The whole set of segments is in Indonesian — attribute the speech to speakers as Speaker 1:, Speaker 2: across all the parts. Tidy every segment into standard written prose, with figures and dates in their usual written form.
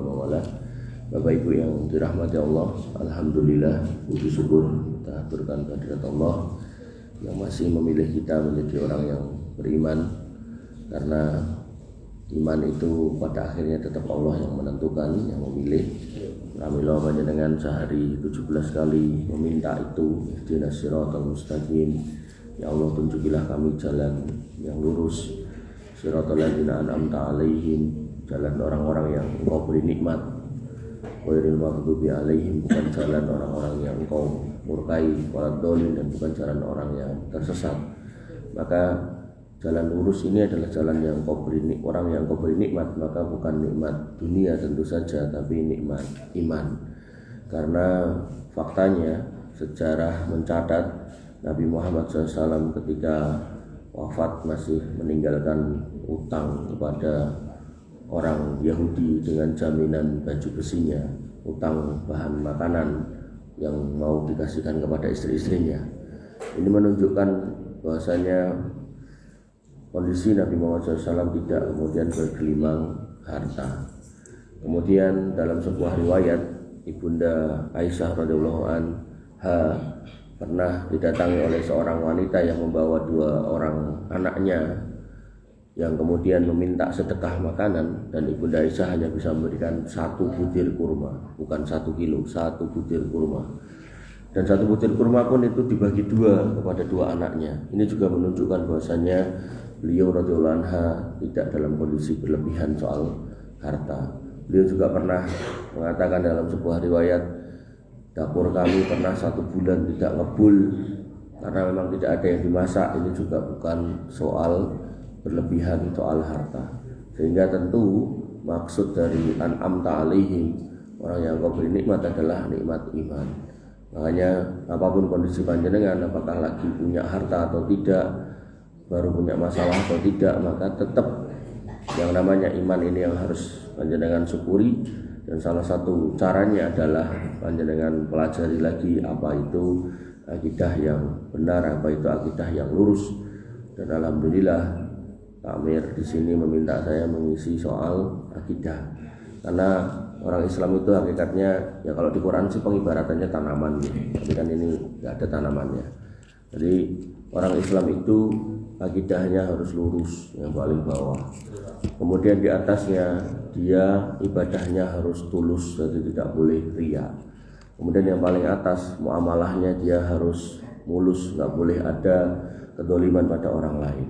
Speaker 1: mawala. Bapak Ibu yang dirahmati Allah, alhamdulillah puji syukur kita aturkan kehadirat Allah yang masih memilih kita menjadi orang yang beriman, karena iman itu pada akhirnya tetap Allah yang menentukan, yang memilih. Pramila panjenengan sehari 17 kali meminta itu, ihdinas siratal mustaqim, ya Allah tunjukilah kami jalan yang lurus, siratal ladzina an'amta alaihim, jalan orang-orang yang Engkau beri nikmat, ghairil maghdubi alaihim, bukan jalan orang-orang yang Engkau murkai, waladhdallin, dan bukan jalan orang yang tersesat. Maka jalan lurus ini adalah jalan yang orang yang Kau beri nikmat, maka bukan nikmat dunia tentu saja, tapi nikmat iman. Karena faktanya sejarah mencatat Nabi Muhammad SAW ketika wafat masih meninggalkan utang kepada orang Yahudi dengan jaminan baju besinya, utang bahan makanan yang mau dikasihkan kepada istri-istrinya. Ini menunjukkan bahwasanya kondisi Nabi Muhammad SAW tidak kemudian bergelimang harta. Kemudian dalam sebuah riwayat, Ibunda Aisyah radhiyallahu anha pernah didatangi oleh seorang wanita yang membawa 2 orang anaknya yang kemudian meminta sedekah makanan, dan Ibunda Aisyah hanya bisa memberikan 1 butir kurma, bukan 1 kilo, 1 butir kurma. Dan 1 butir kurma pun itu dibagi 2 kepada 2 anaknya. Ini juga menunjukkan bahwasanya beliau radhiyallahu anha tidak dalam kondisi berlebihan soal harta. Beliau juga pernah mengatakan dalam sebuah riwayat, dapur kami pernah 1 bulan tidak ngebul karena memang tidak ada yang dimasak. Ini juga bukan soal berlebihan soal harta. Sehingga tentu maksud dari an'amta alaihim, orang yang Kau beri nikmat, adalah nikmat iman. Makanya apapun kondisi panjenengan, apakah lagi punya harta atau tidak, baru punya masalah atau tidak, maka tetap yang namanya iman ini yang harus panjenengan syukuri. Dan salah satu caranya adalah panjenengan pelajari lagi apa itu akidah yang benar, apa itu akidah yang lurus. Dan alhamdulillah Pak Amir di sini meminta saya mengisi soal akidah, karena orang Islam itu hakikatnya, ya kalau di Quran sih pengibaratannya tanaman, tapi kan ini nggak ada tanamannya. Jadi orang Islam itu akidahnya harus lurus, yang paling bawah. Kemudian di atasnya dia ibadahnya harus tulus, jadi tidak boleh riya. Kemudian yang paling atas muamalahnya dia harus mulus, nggak boleh ada kedoliman pada orang lain.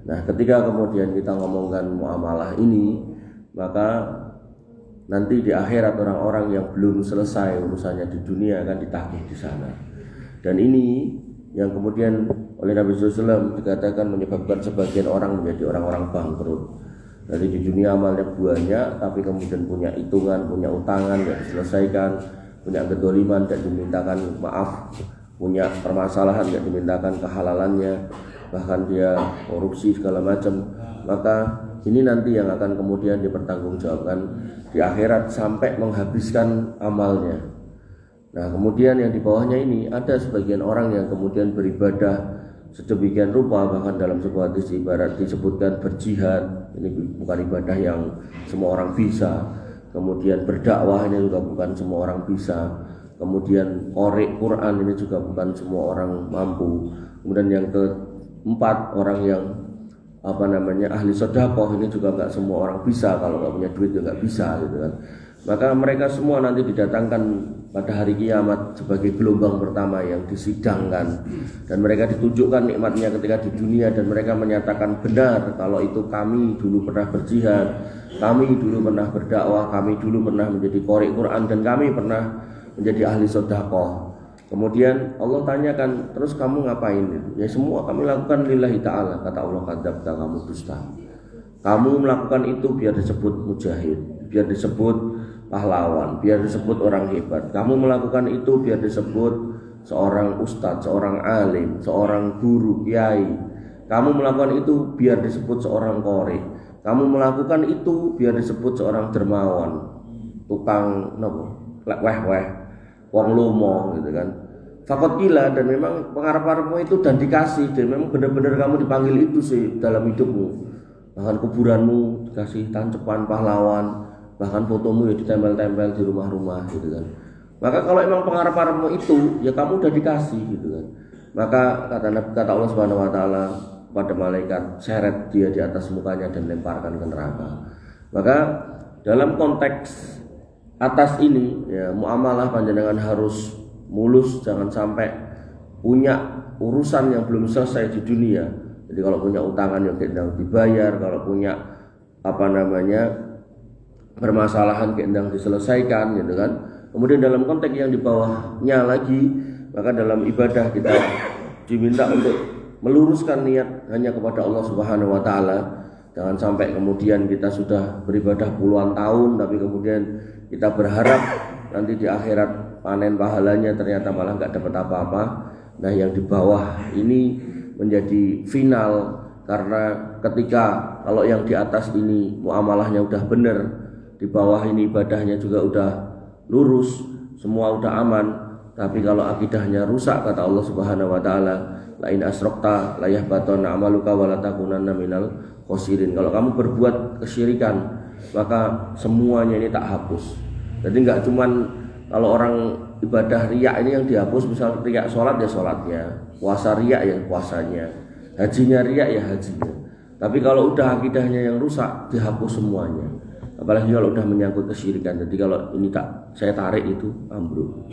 Speaker 1: Nah, ketika kemudian kita ngomongkan muamalah ini, maka nanti di akhirat orang-orang yang belum selesai urusannya di dunia akan ditagih di sana. Dan ini yang kemudian oleh Nabi SAW dikatakan menyebabkan sebagian orang menjadi orang-orang bangkrut. Jadi di dunia amalnya banyak, tapi kemudian punya hitungan, punya utangan yang diselesaikan, punya kedoliman dan dimintakan maaf, punya permasalahan yang dimintakan kehalalannya, bahkan dia korupsi segala macam. Maka ini nanti yang akan kemudian dipertanggungjawabkan di akhirat sampai menghabiskan amalnya. Nah, kemudian yang di bawahnya ini ada sebagian orang yang kemudian beribadah sedemikian rupa, bahkan dalam sebuah hadis ibarat disebutkan berjihad. Ini bukan ibadah yang semua orang bisa. Kemudian berdakwah ini juga bukan semua orang bisa. Kemudian qori Quran ini juga bukan semua orang mampu. Kemudian yang keempat, orang yang ahli sedekah ini juga nggak semua orang bisa. Kalau nggak punya duit juga nggak bisa, gitu kan. Maka mereka semua nanti didatangkan pada hari kiamat sebagai gelombang pertama yang disidangkan, dan mereka ditunjukkan nikmatnya ketika di dunia, dan mereka menyatakan benar kalau itu kami dulu pernah berjihad, kami dulu pernah berdakwah, kami dulu pernah menjadi qori Quran, dan kami pernah menjadi ahli sedekah. Kemudian Allah tanyakan, terus kamu ngapain? Ya semua kami lakukan lillahi ta'ala. Kata Allah, kadzabta, kamu dusta. Kamu melakukan itu biar disebut mujahid, biar disebut pahlawan, biar disebut orang hebat. Kamu melakukan itu biar disebut seorang ustadz, seorang alim, seorang guru, kiai. Kamu melakukan itu biar disebut seorang qori. Kamu melakukan itu biar disebut seorang dermawan, tukang weh-weh, wong lomo, gitu kan. Fakot gila, dan memang pengharap-harapmu itu dan dikasih, dan memang benar-benar kamu dipanggil itu sih dalam hidupmu. Bahkan kuburanmu dikasih tancepan pahlawan, bahkan fotomu ya ditempel-tempel di rumah-rumah gitu kan. Maka kalau emang pengarap-pengarapmu itu, ya kamu udah dikasih gitu kan. Maka kata Allah Subhanahu wa taala pada malaikat, seret dia di atas mukanya dan lemparkan ke neraka. Maka dalam konteks atas ini ya muamalah panjenengan harus mulus, jangan sampai punya urusan yang belum selesai di dunia. Jadi kalau punya utangan yang sedang dibayar, kalau punya permasalahan sedang diselesaikan gitu kan. Kemudian dalam konteks yang di bawahnya lagi, maka dalam ibadah kita diminta untuk meluruskan niat hanya kepada Allah Subhanahu wa taala. Jangan sampai kemudian kita sudah beribadah puluhan tahun tapi kemudian kita berharap nanti di akhirat panen pahalanya ternyata malah enggak dapat apa-apa. Nah, yang di bawah ini menjadi final, karena ketika kalau yang di atas ini muamalahnya udah benar, di bawah ini ibadahnya juga udah lurus, semua udah aman, tapi kalau akidahnya rusak, kata Allah Subhanahu wa taala, la in asrakta la yahbatana amaluka wa la takunanna minal khosirin. Kalau kamu berbuat kesyirikan, maka semuanya ini tak hapus. Jadi enggak cuman kalau orang ibadah riya ini yang dihapus, misal riya sholat ya sholatnya, puasa riya ya puasanya, hajinya riya ya hajinya. Tapi kalau udah akidahnya yang rusak, dihapus semuanya. Apalagi kalau udah menyangkut kesyirikan. Jadi kalau ini saya tarik itu ambruk.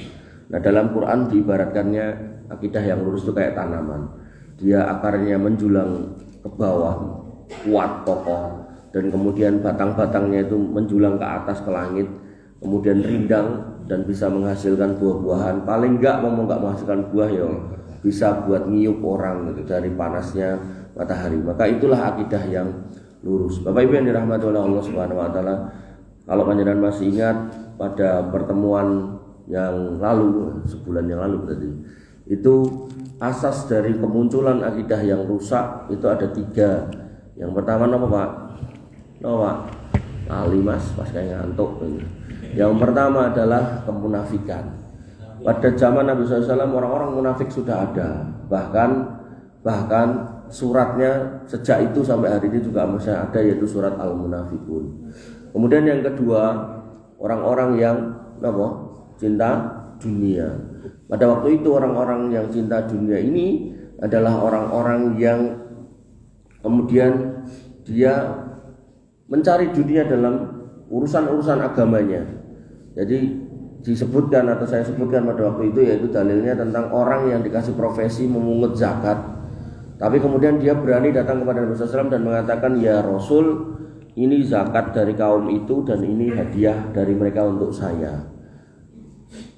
Speaker 1: Nah, dalam Quran diibaratkannya akidah yang lurus itu kayak tanaman. Dia akarnya menjulang ke bawah, kuat, kokoh, dan kemudian batang-batangnya itu menjulang ke atas ke langit, kemudian rindang dan bisa menghasilkan buah-buahan. Paling enggak menghasilkan buah ya bisa buat ngiup orang gitu dari panasnya matahari. Maka itulah akidah yang lurus. Bapak Ibu yang dirahmati oleh Allah Subhanahu wa taala, kalau panjenengan masih ingat pada pertemuan yang lalu, sebulan yang lalu tadi, itu asas dari kemunculan akidah yang rusak itu ada 3. Yang pertama apa Pak? Pak? Lali Mas, pas kayak ngantuk. Yang pertama adalah kemunafikan. Pada zaman Nabi SAW orang-orang munafik sudah ada, bahkan suratnya sejak itu sampai hari ini juga masih ada, yaitu surat Al-Munafikun. Kemudian yang kedua, orang-orang yang cinta dunia. Pada waktu itu orang-orang yang cinta dunia ini adalah orang-orang yang kemudian dia mencari dunia dalam urusan-urusan agamanya. Jadi disebutkan atau saya sebutkan pada waktu itu, yaitu dalilnya tentang orang yang dikasih profesi memungut zakat, tapi kemudian dia berani datang kepada Nabi SAW dan mengatakan, ya Rasul, ini zakat dari kaum itu dan ini hadiah dari mereka untuk saya.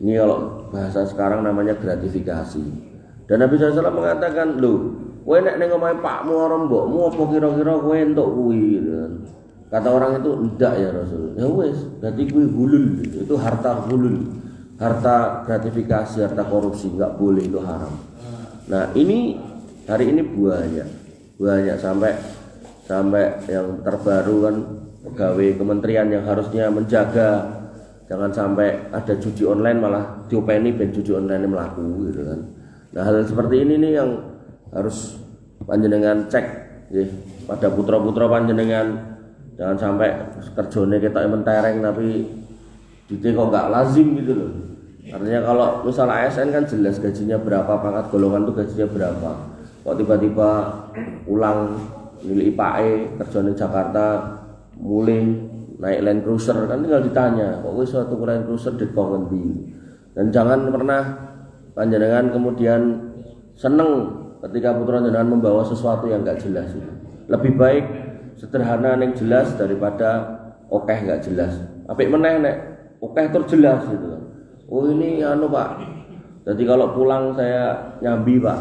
Speaker 1: Ini kalau bahasa sekarang namanya gratifikasi. Dan Nabi SAW mengatakan, loh, kowe nek ning omahe pakmu ora mbokmu apa kira-kira kowe entuk kuwi gitu kan. Kata orang itu, enggak ya Rasul. Ya wes, berarti kuwi hulul gitu. Itu harta hulul. Harta gratifikasi, harta korupsi, enggak boleh, itu haram. Nah, ini hari ini banyak sampai yang terbaru kan, pegawai kementerian yang harusnya menjaga jangan sampai ada judi online malah diopeni ben judi online melaku gitu kan. Nah, hal seperti ini nih yang harus panjenengan cek nggih pada putra-putra panjenengan. Jangan sampai kerjone kita mentereng tapi duitnya kok enggak lazim gitu loh. Artinya kalau misal ASN kan jelas gajinya berapa, pangkat golongan itu gajinya berapa. Kok tiba-tiba pulang nilai IPAE kerjane Jakarta mulai naik Land Cruiser, kan tinggal ditanya, kok wis suatu Land Cruiser di kok ngendi. Dan jangan pernah panjenengan kemudian seneng ketika putra panjenengan membawa sesuatu yang enggak jelas itu. Lebih baik sederhana yang jelas daripada okeh enggak jelas. Apik meneh nek okeh tur jelas gitu kan. Oh ini Pak. Jadi kalau pulang saya nyambi Pak.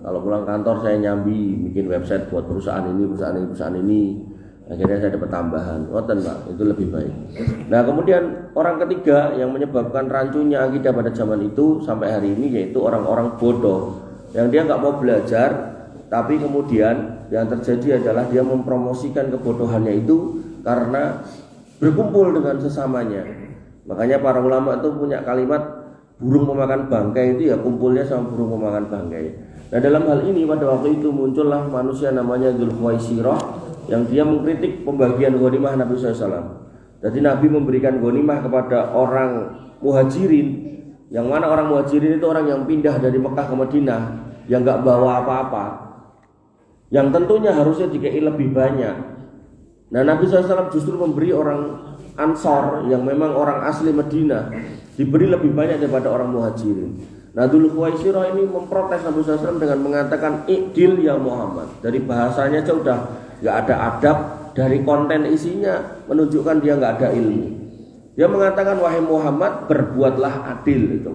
Speaker 1: Kalau pulang kantor saya nyambi bikin website buat perusahaan ini. Akhirnya saya dapat tambahan. Ngoten Pak, itu lebih baik. Nah, kemudian orang ketiga yang menyebabkan rancunya akidah pada zaman itu sampai hari ini yaitu orang-orang bodoh yang dia enggak mau belajar, tapi kemudian yang terjadi adalah dia mempromosikan kebodohannya itu karena berkumpul dengan sesamanya. Makanya para ulama itu punya kalimat burung pemakan bangkai itu ya kumpulnya sama burung pemakan bangkai. Nah, dalam hal ini pada waktu itu muncullah manusia namanya Dzul Khuwaisirah yang dia mengkritik pembagian ghanimah Nabi SAW. Jadi Nabi memberikan ghanimah kepada orang Muhajirin, yang mana orang Muhajirin itu orang yang pindah dari Mekah ke Madinah, yang nggak bawa apa-apa, yang tentunya harusnya dikei lebih banyak. Nah Nabi SAW justru memberi orang Ansor yang memang orang asli Madinah diberi lebih banyak daripada orang Muhajirin. Nah Dzul Khuwaisirah ini memprotes Nabi SAW dengan mengatakan I'dil ya Muhammad. Dari bahasanya aja udah nggak ada adab, dari konten isinya menunjukkan dia nggak ada ilmu. Dia mengatakan wahai Muhammad berbuatlah adil itu.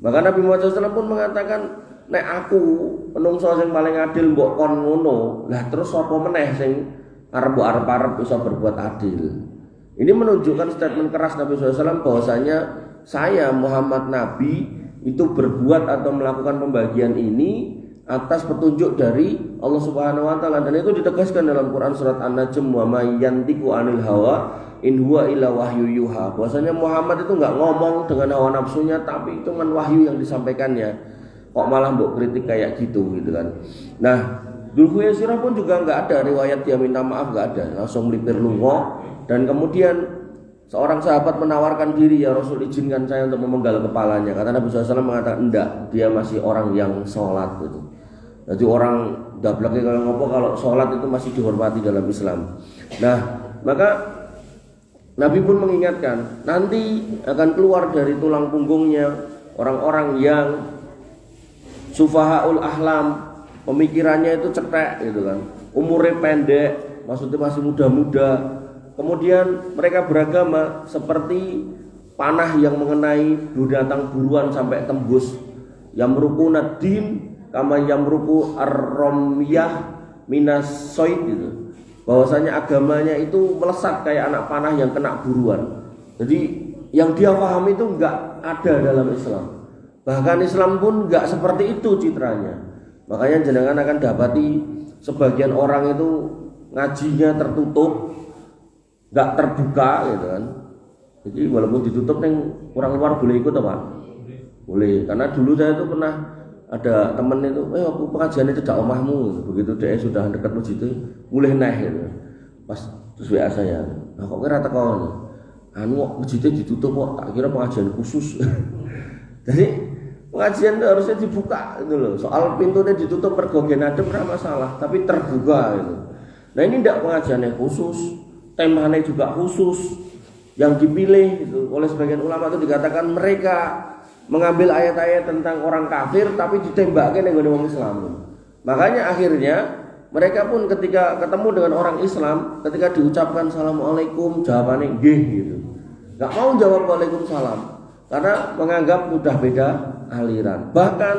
Speaker 1: Maka Nabi Muhammad SAW pun mengatakan nek aku menungso sing paling adil mbok kon ngono. Lah terus sapa meneh sing arep bisa berbuat adil. Ini menunjukkan statement keras Nabi SAW bahwasanya saya Muhammad Nabi itu berbuat atau melakukan pembagian ini atas petunjuk dari Allah Subhanahu wa taala, dan itu ditegaskan dalam Quran surat An-Najm, wa may yantiqu 'anil hawa in huwa illa wahyu yuha. Bahwasanya Muhammad itu enggak ngomong dengan hawa nafsunya, tapi itu kan wahyu yang disampaikannya. Kok malah mbok kritik kayak gitu kan. Nah, Dzul Khuwaisirah pun juga enggak ada riwayat dia minta maaf, enggak ada. Langsung melipir lunga, dan kemudian seorang sahabat menawarkan diri, ya Rasul izinkan saya untuk memenggal kepalanya. Kata Nabi SAW mengatakan enggak, dia masih orang yang sholat gitu. Jadi orang dableknya kalau ngopo kalau sholat itu masih dihormati dalam Islam. Nah maka Nabi pun mengingatkan nanti akan keluar dari tulang punggungnya orang-orang yang sufahaul ahlam, pemikirannya itu cetek gitu kan, umurnya pendek, maksudnya masih muda-muda. Kemudian mereka beragama seperti panah yang mengenai binatang buruan sampai tembus. Yamruquna din kama yamruqu ar-ramyah minas soid gitu. Bahwasanya agamanya itu melesat kayak anak panah yang kena buruan. Jadi yang dia paham itu enggak ada dalam Islam. Bahkan Islam pun enggak seperti itu citranya. Makanya jenengan akan dapati sebagian orang itu ngajinya tertutup, enggak terbuka gitu kan. Jadi walaupun ditutup neng orang luar boleh ikut apa? Boleh. Karena dulu saya itu pernah ada temen itu, aku pengajian itu tidak omahmu. Begitu dia sudah dekat masjid itu, mulai naik gitu. Pas terus WA saya, nah kok kira teko anu masjidnya ditutup kok, tak kira pengajian khusus. Jadi pengajian itu harusnya dibuka gitu loh. Soal pintunya ditutup pergogen adem ora masalah, tapi terbuka gitu. Nah ini tidak pengajiannya khusus, temanya juga khusus. Yang dipilih gitu. Oleh sebagian ulama itu dikatakan mereka mengambil ayat-ayat tentang orang kafir tapi ditembakkan dengan orang Islam. Makanya akhirnya mereka pun ketika ketemu dengan orang Islam, ketika diucapkan assalamualaikum jawabannya nggih gitu. Enggak mau jawab waalaikumsalam karena menganggap udah beda aliran. Bahkan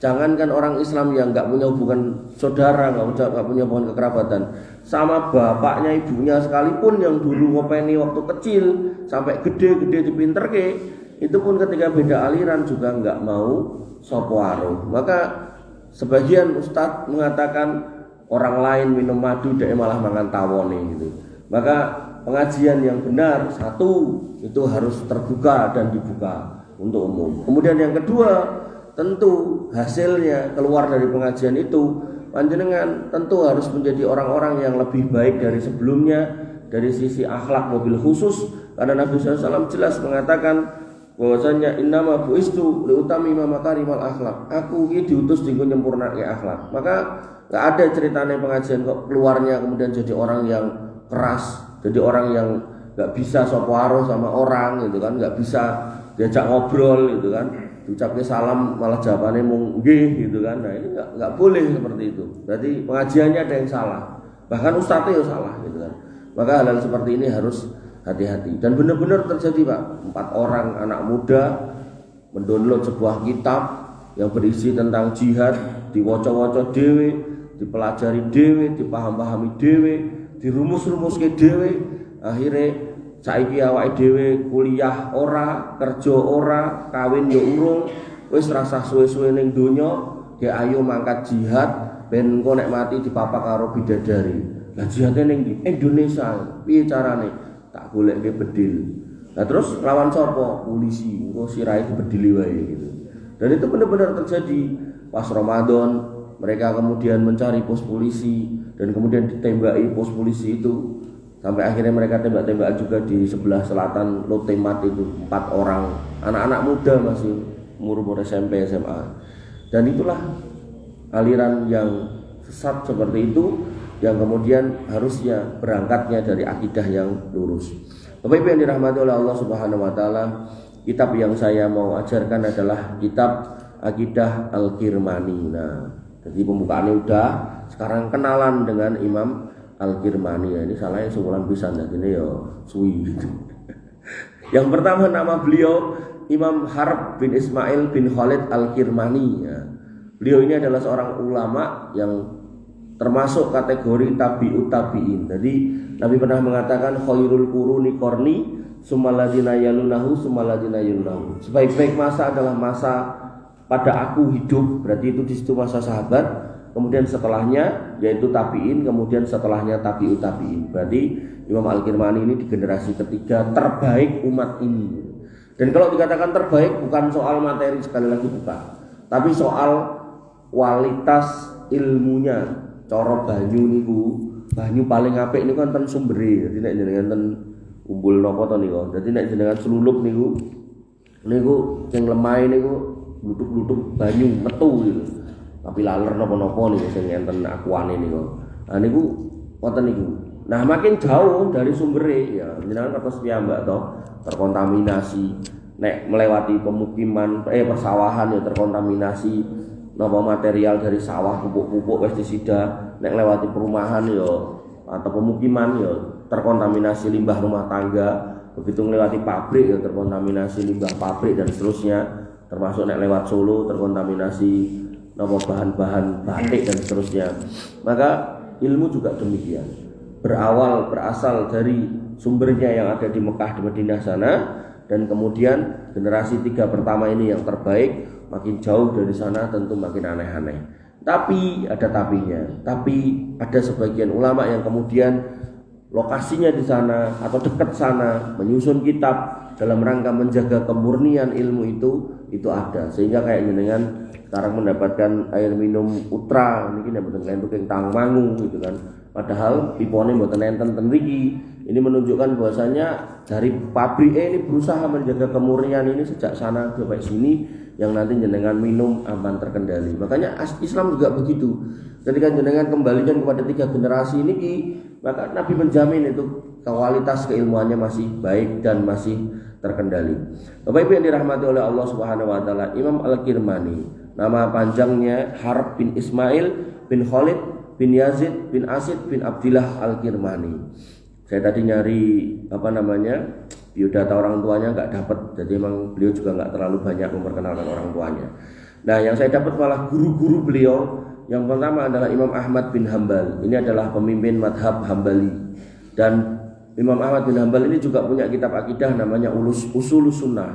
Speaker 1: jangankan orang Islam yang enggak punya hubungan saudara, enggak punya hubungan kekerabatan, sama bapaknya ibunya sekalipun yang dulu ngopeni waktu kecil sampai gede-gede dipinterke, itu pun ketika beda aliran juga enggak mau sopwaro. Maka sebagian ustadz mengatakan orang lain minum madu dia malah makan tawon gitu. Maka pengajian yang benar satu itu harus terbuka dan dibuka untuk umum. Kemudian yang kedua, tentu hasilnya keluar dari pengajian itu panjenengan tentu harus menjadi orang-orang yang lebih baik dari sebelumnya dari sisi akhlak mobil khusus, karena Nabi SAW jelas mengatakan bahwasanya innama buistu liutami makarimal akhlak. Aku ini diutus dinggo nyempurnake akhlak. Maka enggak ada ceritanya pengajian kok keluarnya kemudian jadi orang yang keras, jadi orang yang enggak bisa sopwaro sama orang gitu kan, enggak bisa diajak ngobrol gitu kan. Diucapke salam malah jawabannya mung nggih gitu kan. Nah, ini enggak boleh seperti itu. Berarti pengajiannya ada yang salah. Bahkan ustadznya ya salah gitu kan. Maka hal-hal seperti ini harus hati-hati. Dan benar-benar terjadi Pak, 4 orang anak muda mendownload sebuah kitab yang berisi tentang jihad, diwoco-woco dhewe, dipelajari dhewe, dipaham-pahami dhewe, dirumus-rumuske dhewe. Akhirnya saiki awake dhewe kuliah ora, kerja ora, kawin yo urung, wis rasa suwe-suwe ning donya, ya ayo mangkat jihad ben engko nek mati dipapak karo bidadari. Lah jihadnya ning Indonesia, piye carane? Tak goleke bedil. Nah terus lawan sapa? Polisi. Engko sirahe dibedili wae gitu. Dan itu benar-benar terjadi pas Ramadan. Mereka kemudian mencari pos polisi dan kemudian ditembaki pos polisi itu. Sampai akhirnya mereka tembak-tembakan juga di sebelah selatan Lotemat itu 4 orang anak-anak muda masih umur SMP SMA. Dan itulah aliran yang sesat seperti itu yang kemudian harusnya berangkatnya dari akidah yang lurus. Bapak Ibu yang dirahmati oleh Allah Subhanahu wa taala, kitab yang saya mau ajarkan adalah kitab Aqidah Al-Kirmani. Nah, jadi pembukaannya udah, sekarang kenalan dengan Imam Al-Kirmani. Ini salahnya sebulan pisan ya, ini ya suwi. Yang pertama nama beliau Imam Harb bin Ismail bin Khalid Al-Kirmani ya. Beliau ini adalah seorang ulama yang termasuk kategori tabi'ut tabi'in. Jadi Nabi pernah mengatakan khairul quruni qarni summaladina yalunahu summaladina yalunahu. Sebaik-baik masa adalah masa pada aku hidup, berarti itu di situ masa sahabat. Kemudian setelahnya yaitu tabi'in, kemudian setelahnya tabi'ut tabi'in. Berarti Imam Al-Kirmani ini di generasi ketiga terbaik umat ini. Dan kalau dikatakan terbaik bukan soal materi, sekali lagi bukan, tapi soal kualitas ilmunya. Cara banyu niku, banyu paling apik niku kan ten sumbere. Dadi nek jenengan ten kumpul napa to niku. Dadi nek jenengan slulup niku sing lemah niku gluthuk-gluthuk banyu metu gitu. Tapi laler napa-napa niku sing enten akuane niku. Nah niku wonten niku. Nah makin jauh dari sumbere ya jenengan terus piyambak to terkontaminasi. Nek melewati pemukiman persawahan ya terkontaminasi napa material dari sawah, pupuk-pupuk pestisida. Nek lewati perumahan ya atau pemukiman ya terkontaminasi limbah rumah tangga. Begitu melewati pabrik ya terkontaminasi limbah pabrik dan seterusnya. Termasuk nek lewat Solo terkontaminasi bahan-bahan batik dan seterusnya. Maka ilmu juga demikian. Berasal dari sumbernya yang ada di Mekah, di Madinah sana, dan kemudian generasi 3 pertama ini yang terbaik. Makin jauh dari sana tentu makin aneh-aneh. Tapi ada tapinya. Tapi ada sebagian ulama yang kemudian lokasinya di sana atau dekat sana menyusun kitab dalam rangka menjaga kemurnian ilmu itu ada. Sehingga kayak jenengan sekarang mendapatkan air minum Utra niki nek mboten kentuk ing Tangmangu gitu kan. Padahal pipone mboten enten ten mriki. Ini menunjukkan bahwasanya dari pabrik ini berusaha menjaga kemurnian ini sejak sana sampai sini yang nanti jenengan minum aman terkendali. Makanya Islam juga begitu. Ketika jenengan kembalikan kepada 3 generasi ini, maka Nabi menjamin itu kualitas keilmuannya masih baik dan masih terkendali. Bapak Ibu yang dirahmati oleh Allah Subhanahu wa taala, Imam Al-Kirmani, nama panjangnya Harb bin Ismail bin Khalid bin Yazid bin Asid bin Abdillah Al-Kirmani. Saya tadi nyari biodata orang tuanya nggak dapat, jadi emang beliau juga nggak terlalu banyak memperkenalkan orang tuanya. Nah, yang saya dapat malah guru-guru beliau. Yang pertama adalah Imam Ahmad bin Hambal. Ini adalah pemimpin madhab Hambali. Dan Imam Ahmad bin Hambal ini juga punya kitab akidah namanya Usulus Sunnah.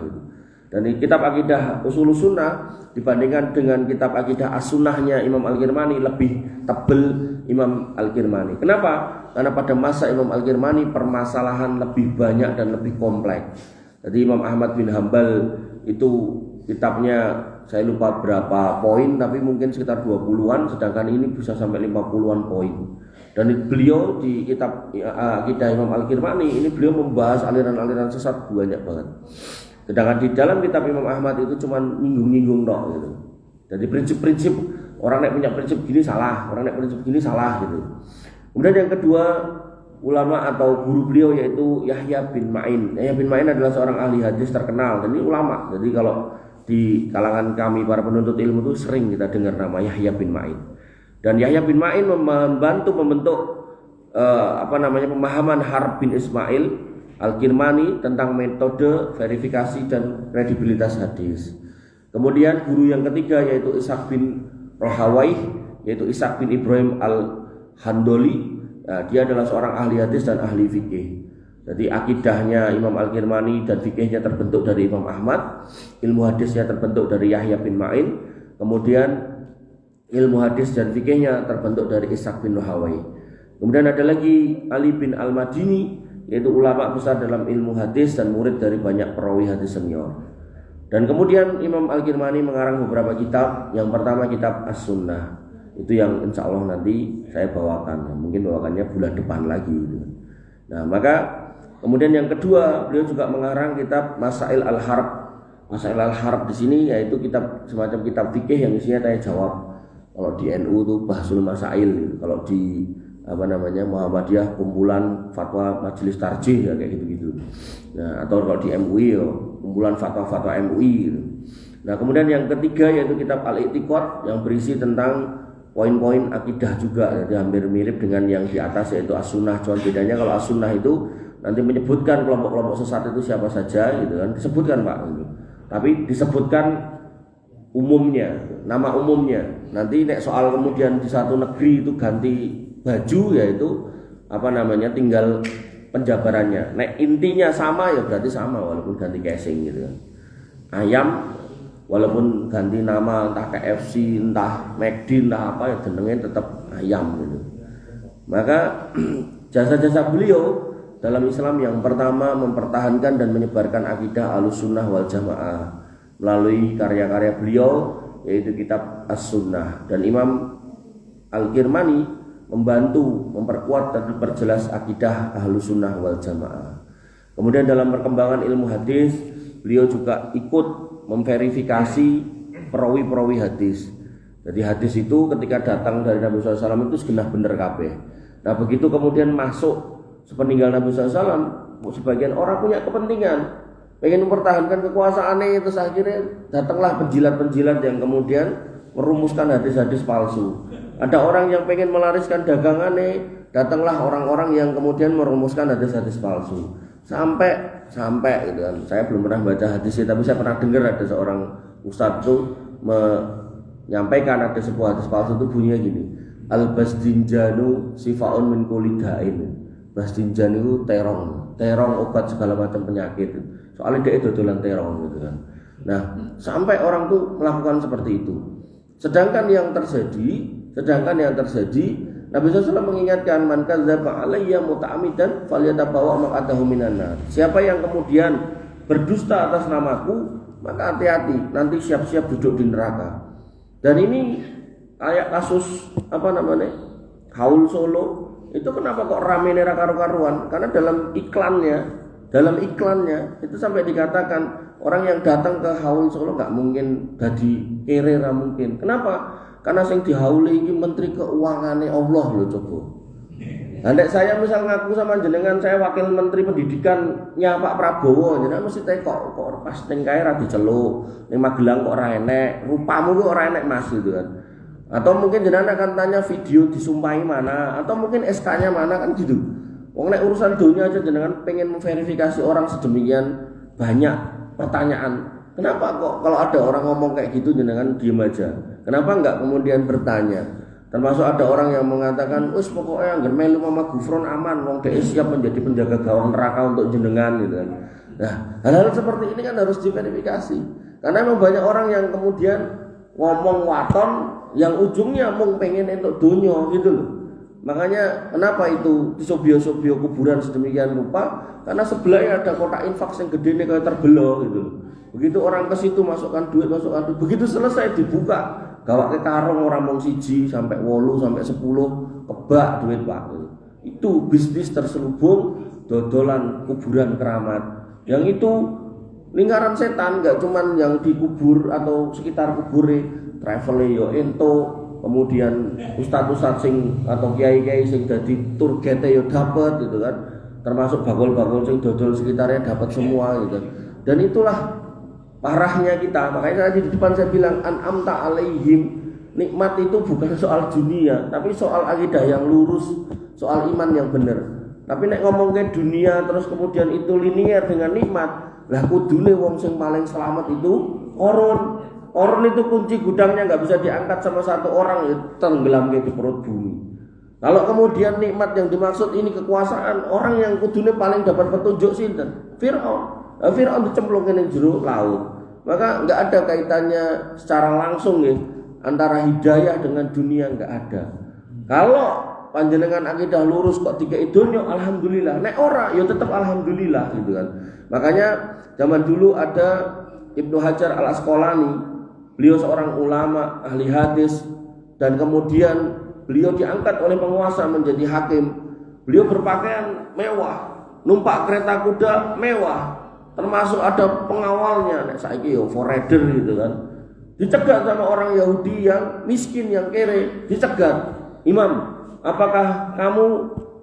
Speaker 1: Dan kitab akidah Usulus Sunnah dibandingkan dengan kitab akidah As-Sunnahnya Imam Al-Kirmani lebih tebal Imam Al-Kirmani. Kenapa? Karena pada masa Imam Al-Kirmani permasalahan lebih banyak dan lebih kompleks. Jadi Imam Ahmad bin Hambal itu kitabnya saya lupa berapa poin, tapi mungkin sekitar 20-an, sedangkan ini bisa sampai 50-an poin. Dan beliau di kitab akidah Imam Al-Kirmani ini beliau membahas aliran-aliran sesat banyak banget. Sedangkan di dalam kitab Imam Ahmad itu cuma nyinggung-nyinggung tok gitu. Jadi prinsip-prinsip orang yang punya prinsip gini salah, orang yang prinsip gini salah gitu. Kemudian yang kedua, ulama atau guru beliau yaitu Yahya bin Ma'in. Yahya bin Ma'in adalah seorang ahli hadis terkenal dan ini ulama. Jadi kalau di kalangan kami para penuntut ilmu itu sering kita dengar nama Yahya bin Ma'in. Dan Yahya bin Ma'in membantu membentuk pemahaman Harb bin Ismail Al-Kirmani tentang metode verifikasi dan kredibilitas hadis. Kemudian guru yang ketiga yaitu Ishaq bin Rohawaih, yaitu Ishaq bin Ibrahim Al-Handoli. Nah, dia adalah seorang ahli hadis dan ahli fikih. Jadi akidahnya Imam Al-Kirmani dan fikihnya terbentuk dari Imam Ahmad, ilmu hadisnya terbentuk dari Yahya bin Ma'in, kemudian ilmu hadis dan fikihnya terbentuk dari Ishaq bin Rohawaih. Kemudian ada lagi Ali bin Al-Madini, yaitu ulama besar dalam ilmu hadis dan murid dari banyak perawi hadis senior. Dan kemudian Imam Al-Kirmani mengarang beberapa kitab. Yang pertama kitab As-Sunnah. Itu yang insya Allah nanti saya bawakan. Mungkin bawakannya bulan depan lagi gitu. Nah, maka kemudian yang kedua, beliau juga mengarang kitab Masail Al-Harb. Masail Al-Harb di sini yaitu kitab semacam kitab fikih yang isinya tanya jawab. Kalau di NU itu Bahsul Masail gitu. Kalau di Muhammadiyah kumpulan fatwa Majelis Tarjih ya kayak gitu-gitu. Nah, atau kalau di MUI ya kumpulan fatwa-fatwa MUI gitu. Nah, kemudian yang ketiga yaitu kitab Al-I'tiqad yang berisi tentang poin-poin akidah juga, jadi hampir mirip dengan yang di atas yaitu As-Sunnah. Cuma bedanya kalau As-Sunnah itu nanti menyebutkan kelompok-kelompok sesat itu siapa saja gitu kan, disebutkan Pak gitu. Tapi disebutkan umumnya, nama umumnya. Nanti nek soal kemudian di satu negeri itu ganti baju yaitu tinggal penjabarannya. Nek intinya sama ya berarti sama walaupun ganti casing gitu kan. Ayam walaupun ganti nama entah KFC, entah McD, entah apa ya jenenge tetap ayam gitu. Maka jasa-jasa beliau dalam Islam yang pertama mempertahankan dan menyebarkan akidah Ahlussunnah wal Jamaah melalui karya-karya beliau yaitu kitab As-Sunnah, dan Imam Al-Kirmani membantu memperkuat dan memperjelas akidah Ahlussunnah wal Jamaah. Kemudian dalam perkembangan ilmu hadis beliau juga ikut memverifikasi perawi-perawi hadis. Jadi hadis itu ketika datang dari Nabi SAW itu segenah bener kabeh. Nah begitu kemudian masuk sepeninggal Nabi SAW, sebagian orang punya kepentingan pengen mempertahankan kekuasaannya, terus akhirnya datanglah penjilat-penjilat yang kemudian merumuskan hadis-hadis palsu. Ada orang yang pengen melariskan dagangannya, datanglah orang-orang yang kemudian merumuskan hadis-hadis palsu. Sampai gitu kan. Saya belum pernah baca hadisnya, tapi saya pernah dengar ada seorang ustadz tuh menyampaikan ada sebuah hadis palsu itu bunyinya gini. Al-basdinjanu sifaun min kulli da'in. Basdinjan itu terong obat segala macam penyakit. Soalnya dia itu dodolan terong gitu kan. Nah, sampai orang tuh melakukan seperti itu. Sedangkan yang terjadi Nabi SAW mengingatkan, man kadzdzaba alayya muta'ammidan falyatabawa maq'adahu minan nar. Siapa yang kemudian berdusta atas namaku, maka hati-hati, nanti siap-siap duduk di neraka. Dan ini kayak kasus Haul Solo itu kenapa kok rame neraka karu-karuan? Karena dalam iklannya itu sampai dikatakan orang yang datang ke Haul Solo nggak mungkin jadi kere, mungkin. Kenapa? Karena yang dihauli ini Menteri Keuangannya Allah loh coba. Andai saya misal ngaku sama jenengan saya wakil Menteri Pendidikannya Pak Prabowo, jenengan mesti kok pas ning kae ra diceluk, ning Magelang kok ora enek, rupamu kok ora enek Mas gitu kan. Atau mungkin jenengan akan tanya video disumpahi mana, atau mungkin SK-nya mana kan gitu. Wong nek urusan dunia aja jenengan pengen memverifikasi orang sedemikian banyak pertanyaan. Kenapa kok kalau ada orang ngomong kayak gitu jenengan diem aja? Kenapa enggak kemudian bertanya? Termasuk ada orang yang mengatakan, "Us pokoknya anggar melu Mama Gufron aman, wong dhek siap menjadi penjaga gawang neraka untuk jenengan" gitu kan. Nah, hal-hal seperti ini kan harus diverifikasi. Karena memang banyak orang yang kemudian ngomong waton yang ujungnya mung pengen entuk donya gitu loh. Makanya kenapa itu disobio-sobio kuburan sedemikian rupa? Karena sebelahnya ada kotak infak yang gede nih kayak terbelah gitu loh. Begitu orang ke situ masukkan duit, begitu selesai dibuka, gawak ke karung orang mung 1 sampai 8 sampai 10 kebak duit Pak. Itu bisnis terselubung dodolan kuburan keramat. Yang itu lingkaran setan, enggak cuman yang dikubur atau sekitar kubure, travel yo ento, kemudian ustaz-ustaz sing atau kiai-kiai sing dadi tour guide yo dapat gitu kan. Termasuk bakul-bakul sing dodol sekitarnya dapat semua gitu. Dan itulah parahnya kita. Makanya tadi di depan saya bilang an'amta alaihim, nikmat itu bukan soal dunia, tapi soal akidah yang lurus, soal iman yang benar. Tapi nek ngomong ke dunia terus kemudian itu linier dengan nikmat, lah kudune wong sing paling selamat itu korun. Korun itu kunci gudangnya nggak bisa diangkat sama satu orang, ya tenggelam ke perut bumi. Kalau kemudian nikmat yang dimaksud ini kekuasaan, orang yang kudune paling dapat petunjuk sinten? Fir'aun dicemplungin di jero laut. Maka enggak ada kaitannya secara langsung ya antara hidayah dengan dunia, enggak ada. Kalau panjenengan akidah lurus kok dikei donya, alhamdulillah. Nek ora ya tetap alhamdulillah gitu kan. Makanya zaman dulu ada Ibnu Hajar Al-Asqalani, beliau seorang ulama ahli hadis dan kemudian beliau diangkat oleh penguasa menjadi hakim. Beliau berpakaian mewah, numpak kereta kuda mewah, termasuk ada pengawalnya. Nek saiki yo forader gitu kan. Dicegat sama orang Yahudi yang miskin, yang kere, dicegat. Imam, apakah kamu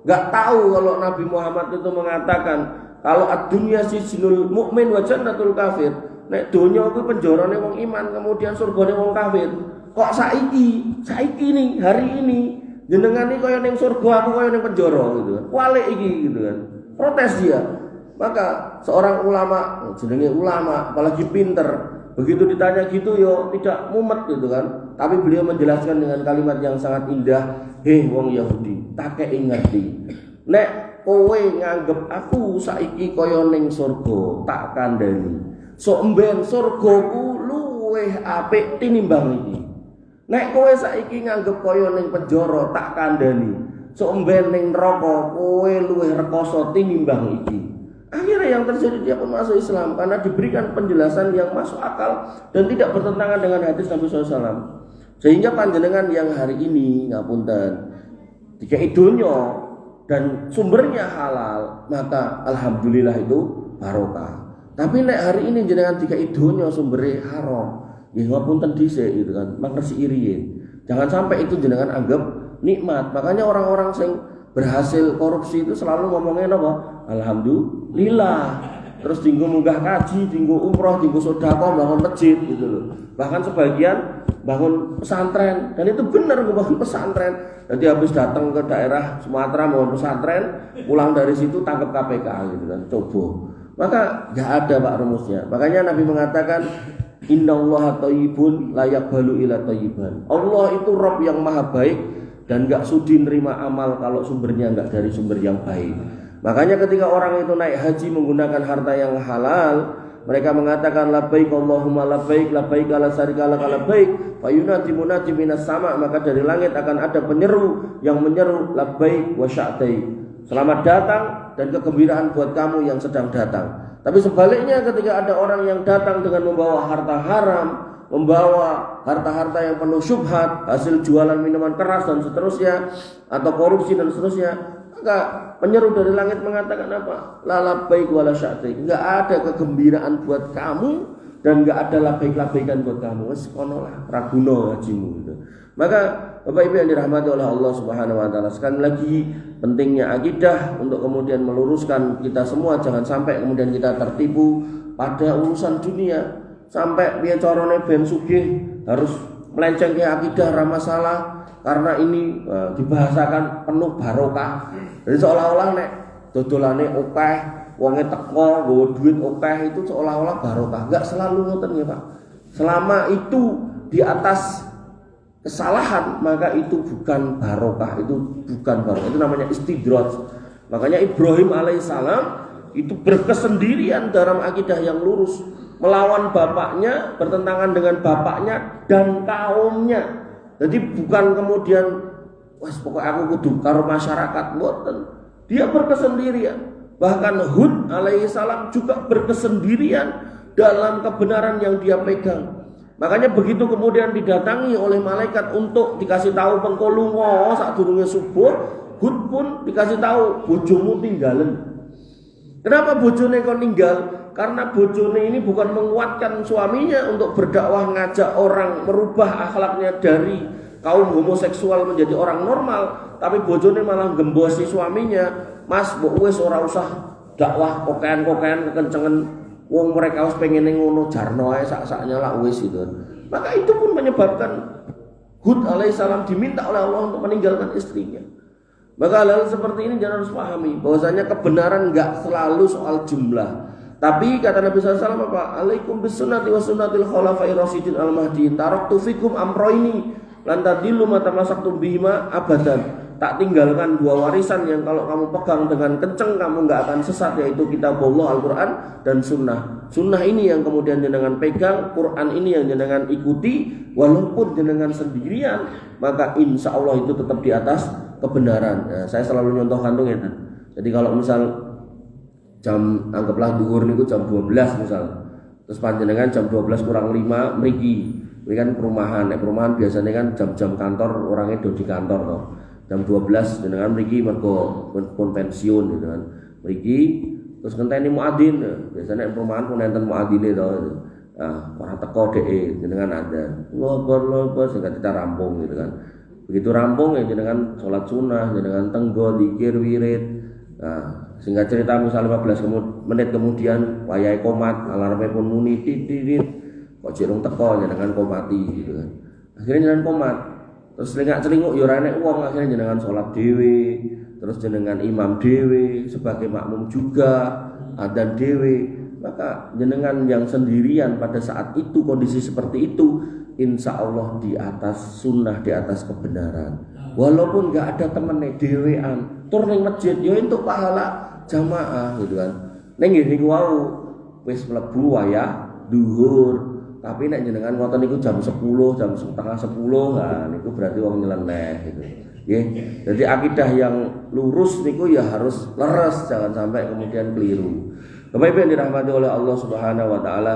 Speaker 1: nggak tahu kalau Nabi Muhammad itu mengatakan kalau ad-dunya sijnul mukmin wa jannatul kafir? Nek donya kuwi penjarane wong iman, kemudian surgane wong kafir. Kok saiki nih, hari ini jenengan iki kaya ning surga, aku kaya ning penjara gitu kan. Walik iki gitu kan. Protes dia. Maka seorang ulama, jenenge ulama, apalagi pinter, begitu ditanya gitu yo tidak mumet gitu kan. Tapi beliau menjelaskan dengan kalimat yang sangat indah, "Heh wong Yahudi, tak ngerti. Nek kowe nganggep aku saiki kaya ning surga, tak kandhani. Sok mben surgaku luweh apik tinimbang iki. Nek kowe saiki nganggep kaya ning penjara, tak kandhani. Sok mben ning neraka kowe luweh rekoso tinimbang iki." Akhirnya yang terjadi dia pun masuk Islam karena diberikan penjelasan yang masuk akal dan tidak bertentangan dengan hadis Nabi SAW. Sehingga panjenengan yang hari ini ngapunten dikai donya dan sumbernya halal, maka alhamdulillah itu barokah. Tapi nek hari ini jenengan dikai donya sumbernya haram, nggih ngapunten dhisik gitu kan, mangersi iriye. Jangan sampai itu jenengan anggap nikmat. Makanya orang-orang sing berhasil korupsi itu selalu ngomongnya apa? Alhamdulillah. Terus tinggu munggah kaji, tinggu umroh, tinggu sedekah, bangun masjid gitu loh. Bahkan sebagian bangun pesantren, dan itu benar bangun pesantren. Jadi habis datang ke daerah Sumatera bangun pesantren, pulang dari situ tangkap KPK gitu kan, coba. Maka nggak ada Pak rumusnya. Makanya Nabi mengatakan innallaha thayyibun la yaqbalu illa thayyiban. Allah itu Rabb yang maha baik dan gak sudi nerima amal kalau sumbernya gak dari sumber yang baik. Makanya ketika orang itu naik haji menggunakan harta yang halal, mereka mengatakan labbaik Allahumma labbaik, labbaik la syarika lak labbaik, fayunadi munadi minas sama, maka dari langit akan ada penyeru yang menyeru labbaik wa sya'daik. Selamat datang dan kegembiraan buat kamu yang sedang datang. Tapi sebaliknya ketika ada orang yang datang dengan membawa harta haram, membawa harta-harta yang penuh syubhat, hasil jualan minuman keras dan seterusnya, atau korupsi dan seterusnya, maka penyeru dari langit mengatakan apa? La labbaik wa la sya'daik. Enggak ada kegembiraan buat kamu dan enggak ada labbaik-labbaikan buat kamu. Wes kono lah, raguno hajimu gitu. Maka Bapak Ibu yang dirahmati oleh Allah Subhanahu wa taala, sekali lagi pentingnya akidah untuk kemudian meluruskan kita semua, jangan sampai kemudian kita tertipu pada urusan dunia. Sampai dia carane ben sugih harus melenceng ke akidah ra masalah karena ini dibahasakan penuh barokah. Jadi seolah-olah nek dodolane akeh, wonge teko nggawa duit akeh itu seolah-olah barokah. Enggak selalu ngoten ya, Pak. Selama itu di atas kesalahan maka itu bukan barokah, itu bukan barokah. Itu namanya istidraj. Makanya Ibrahim alaihissalam itu berkesendirian dalam akidah yang lurus, melawan bapaknya, bertentangan dengan bapaknya dan kaumnya. Jadi bukan kemudian wes pokoknya aku kudu karo masyarakat, mboten. Dia berkesendirian. Bahkan Hud alaihissalam juga berkesendirian dalam kebenaran yang dia pegang. Makanya begitu kemudian didatangi oleh malaikat untuk dikasih tahu pengkolungo saat durunge subuh, Hud pun dikasih tahu bojomu tinggalan. Kenapa bojone kok ninggal? Karena bojone ini bukan menguatkan suaminya untuk berdakwah, ngajak orang merubah akhlaknya dari kaum homoseksual menjadi orang normal, tapi bojone malah gembosi suaminya. Mas, mbok wis ora usah dakwah kokean-kokean kekencengan. Wong mereka harus pengen ngono jarno ae sak-saknya lah wis itu. Maka itu pun menyebabkan Hud alaihissalam diminta oleh Allah untuk meninggalkan istrinya. Maka hal-hal seperti ini jangan harus pahami bahwasanya kebenaran enggak selalu soal jumlah. Tapi kata Nabi SAW apa? Alaikum bisunnati wa sunnatil khulafa'ir rasyidin al-mahdiin. Taraktu fikum amroini lan tadillu ma tamassaktum bihima abadan. Tak tinggalkan dua warisan yang kalau kamu pegang dengan kenceng kamu enggak akan sesat, yaitu kitabullah Al-Quran dan sunnah. Sunnah ini yang kemudian jenengan pegang, Quran ini yang jenengan ikuti, walaupun jenengan sendirian, maka insya Allah itu tetap di atas kebenaran. Nah, saya selalu nyontohkan tuh ya. Jadi kalau misal jam anggaplah duhur niku jam 12 misal, terus panjenengan jam 12 kurang 5 mriki. Ini kan perumahan. Perumahan biasanya kan jam-jam kantor orangnya do di kantor toh. jam 12 jenengan mriki mergo pun pensiun gitu kan. Mriki terus ngenteni muadzin. Biasanya perumahan pun enten muadzine to. Nah, orang teko dhek jenengan ada. Lobor sehingga kita rampung gitu kan. Begitu rampung ya jenengan sholat sunnah, jenengan tenggo, zikir, wirid. Nah, sehingga cerita misalnya 15 menit kemudian wayahe komat, alarmnya pun muni titit. Kok jerung teko jenengan komati gitu kan. Akhirnya jenengan komat. Terus celingak-celinguk ya ora enek wong, akhirnya jenengan sholat dhewe, terus jenengan imam dhewe, sebagai makmum juga, adzan dhewe. Maka jenengan yang sendirian pada saat itu, kondisi seperti itu, insya Allah di atas sunnah, di atas kebenaran. Walaupun gak ada temennya dewean, tur ning masjid yo entuk pahala jamaah gitu kan. Ning nggih niku wau wis mlebu wayah duhur. Tapi nek jenengan ngoten niku jam 10, jam setengah 10, nah niku berarti wong nyeleneh gitu. Nggih. Jadi akidah yang lurus niku ya harus leres, jangan sampai kemudian keliru. Bapak Ibu yang dirahmati oleh Allah Subhanahu wa taala.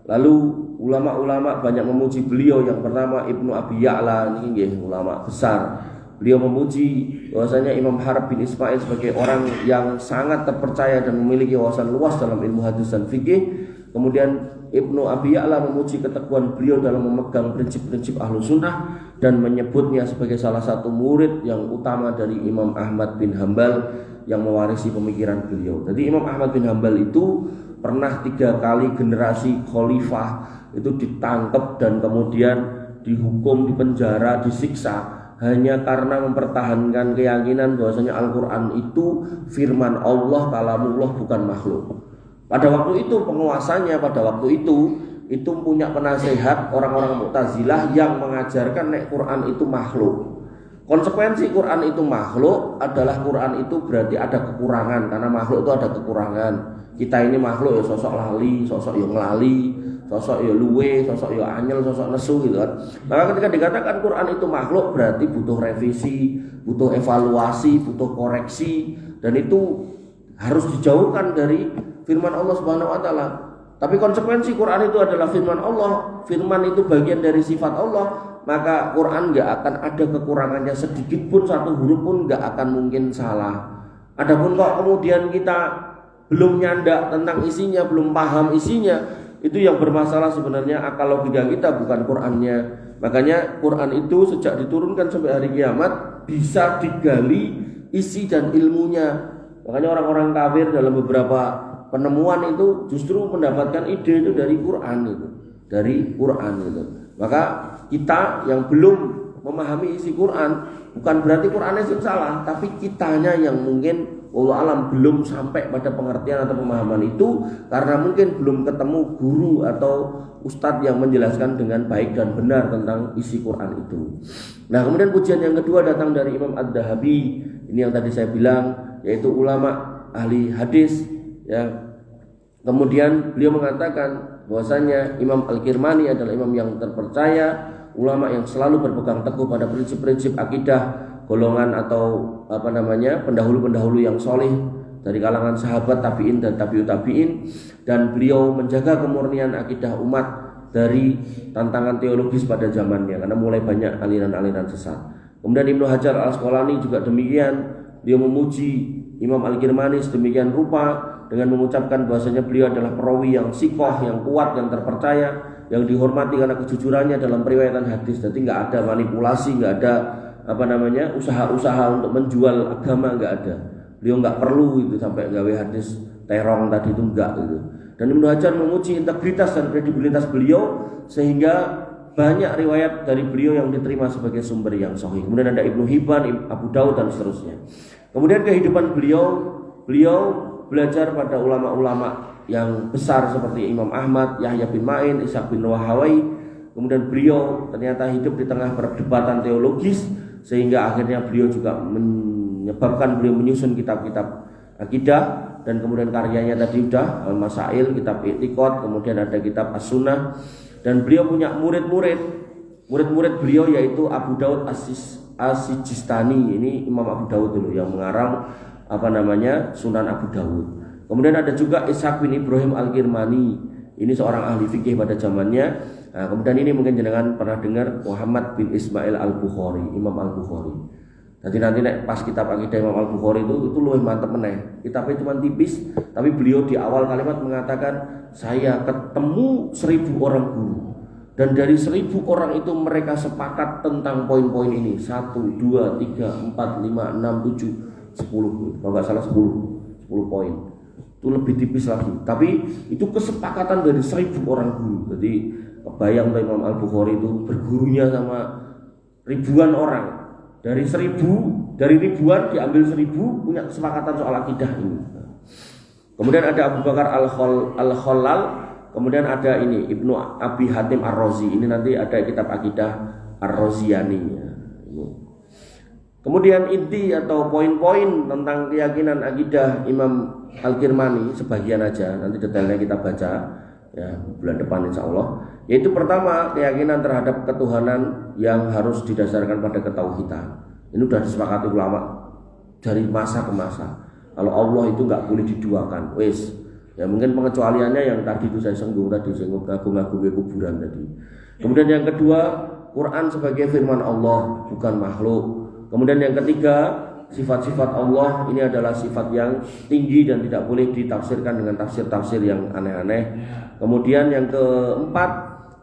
Speaker 1: Lalu ulama-ulama banyak memuji beliau. Yang pertama Ibnu Abi Ya'la, ini nggih ulama besar. Beliau memuji bahwasanya Imam Harb bin Ismail sebagai orang yang sangat terpercaya dan memiliki wawasan luas dalam ilmu hadis dan fikih. Kemudian Ibnu Abi Ya'la memuji keteguhan beliau dalam memegang prinsip-prinsip ahlu sunnah dan menyebutnya sebagai salah satu murid yang utama dari Imam Ahmad bin Hambal yang mewarisi pemikiran beliau. Jadi Imam Ahmad bin Hambal itu pernah 3 kali generasi khalifah itu ditangkap dan kemudian dihukum, dipenjara, disiksa hanya karena mempertahankan keyakinan bahwasanya Al-Quran itu firman Allah, kalamullah, bukan makhluk. Pada waktu itu penguasanya, pada waktu itu punya penasehat orang-orang Mu'tazilah yang mengajarkan nek Quran itu makhluk. Konsekuensi Quran itu makhluk adalah Quran itu berarti ada kekurangan, karena makhluk itu ada kekurangan. Kita ini makhluk ya sosok lali, sosok yang ngelali, sosok ya luwe, sosok ya anyel, sosok nesu gitu kan. Maka ketika dikatakan Quran itu makhluk berarti butuh revisi, butuh evaluasi, butuh koreksi, dan itu harus dijauhkan dari firman Allah Subhanahu wa taala. Tapi konsekuensi Quran itu adalah firman Allah, firman itu bagian dari sifat Allah, maka Quran gak akan ada kekurangannya sedikit pun, satu huruf pun gak akan mungkin salah. Adapun kok kemudian kita belum nyandak tentang isinya, belum paham isinya, itu yang bermasalah sebenarnya akal logika kita, bukan Qurannya. Makanya Quran itu sejak diturunkan sampai hari kiamat bisa digali isi dan ilmunya. Makanya orang-orang kafir dalam beberapa penemuan itu justru mendapatkan ide itu dari Quran itu, dari Quran itu. Maka kita yang belum memahami isi Quran, bukan berarti Qurannya yang salah, tapi kitanya yang mungkin wallahu alam belum sampai pada pengertian atau pemahaman itu, karena mungkin belum ketemu guru atau ustadz yang menjelaskan dengan baik dan benar tentang isi Quran itu. Nah, kemudian pujian yang kedua datang dari Imam Ad-Dahabi. Ini yang tadi saya bilang, yaitu ulama ahli hadis. Ya, kemudian beliau mengatakan bahwasanya Imam Al-Kirmani adalah imam yang terpercaya, ulama yang selalu berpegang teguh pada prinsip-prinsip akidah golongan atau pendahulu-pendahulu yang soleh dari kalangan sahabat, tabi'in dan tabi'ut tabi'in, dan beliau menjaga kemurnian akidah umat dari tantangan teologis pada zamannya karena mulai banyak aliran-aliran sesat. Kemudian Ibnu Hajar Al-Asqalani juga demikian, dia memuji Imam Al-Kirmani sedemikian rupa dengan mengucapkan bahwasanya beliau adalah perawi yang sikoh, yang kuat, yang terpercaya, yang dihormati karena kejujurannya dalam periwayatan hadis. Jadi nggak ada manipulasi, nggak ada usaha-usaha untuk menjual agama, nggak ada. Beliau nggak perlu itu sampai gawe hadis terong tadi itu, enggak gitu. Dan Ibnu Hajar memuji integritas dan kredibilitas beliau sehingga banyak riwayat dari beliau yang diterima sebagai sumber yang sahih. Kemudian ada Ibnu Hibban, Abu Daud dan seterusnya. Kemudian kehidupan beliau belajar pada ulama-ulama yang besar seperti Imam Ahmad, Yahya bin Ma'in, Ishaq bin Rahawai. Kemudian beliau ternyata hidup di tengah perdebatan teologis sehingga akhirnya beliau juga menyebabkan beliau menyusun kitab-kitab akidah, dan kemudian karyanya tadi udah Al-Masail, kitab I'tiqad, kemudian ada kitab As-Sunnah, dan beliau punya murid-murid beliau yaitu Abu Daud As-Sijistani. Ini Imam Abu Daud dulu yang mengarang Sunan Abu Dawud. Kemudian ada juga Ishaq bin Ibrahim Al-Kirmani. Ini seorang ahli fikih pada zamannya. Nah, kemudian ini mungkin jenengan pernah dengar Muhammad bin Ismail Al-Bukhari, Imam Al-Bukhari. Jadi nanti pas kitab akidah Imam Al-Bukhari itu luwih mantep meneh. Kitabnya cuma tipis, tapi beliau di awal kalimat mengatakan saya ketemu 1000 orang guru. Dan dari 1000 orang itu mereka sepakat tentang poin-poin ini. 1, 2, 3, 4, 5, 6, 7, 10. Kalau nggak salah 10 poin. Itu lebih tipis lagi. Tapi itu kesepakatan dari 1000 orang guru. Jadi kebayang Imam Al-Bukhari itu bergurunya sama ribuan orang. Dari ribuan diambil 1000 punya kesepakatan soal akidah ini. Kemudian ada Abu Bakar Al-Khalal, kemudian ada ini Ibnu Abi Hatim Ar-Razi. Ini nanti ada kitab akidah Ar-Raziyani. Kemudian inti atau poin-poin tentang keyakinan akidah Imam Al-Kirmani sebagian aja, nanti detailnya kita baca ya bulan depan insya Allah. Yaitu pertama, keyakinan terhadap ketuhanan yang harus didasarkan pada ketauhidan. Ini sudah disepakati ulama dari masa ke masa. Kalau Allah itu nggak boleh diduakan, wes. Ya mungkin pengecualiannya yang tadi itu saya singgung tadi, saya ngagung-ngagung kuburan tadi. Kemudian yang kedua, Quran sebagai firman Allah, bukan makhluk. Kemudian yang ketiga, sifat-sifat Allah ini adalah sifat yang tinggi dan tidak boleh ditafsirkan dengan tafsir-tafsir yang aneh-aneh. Kemudian yang keempat,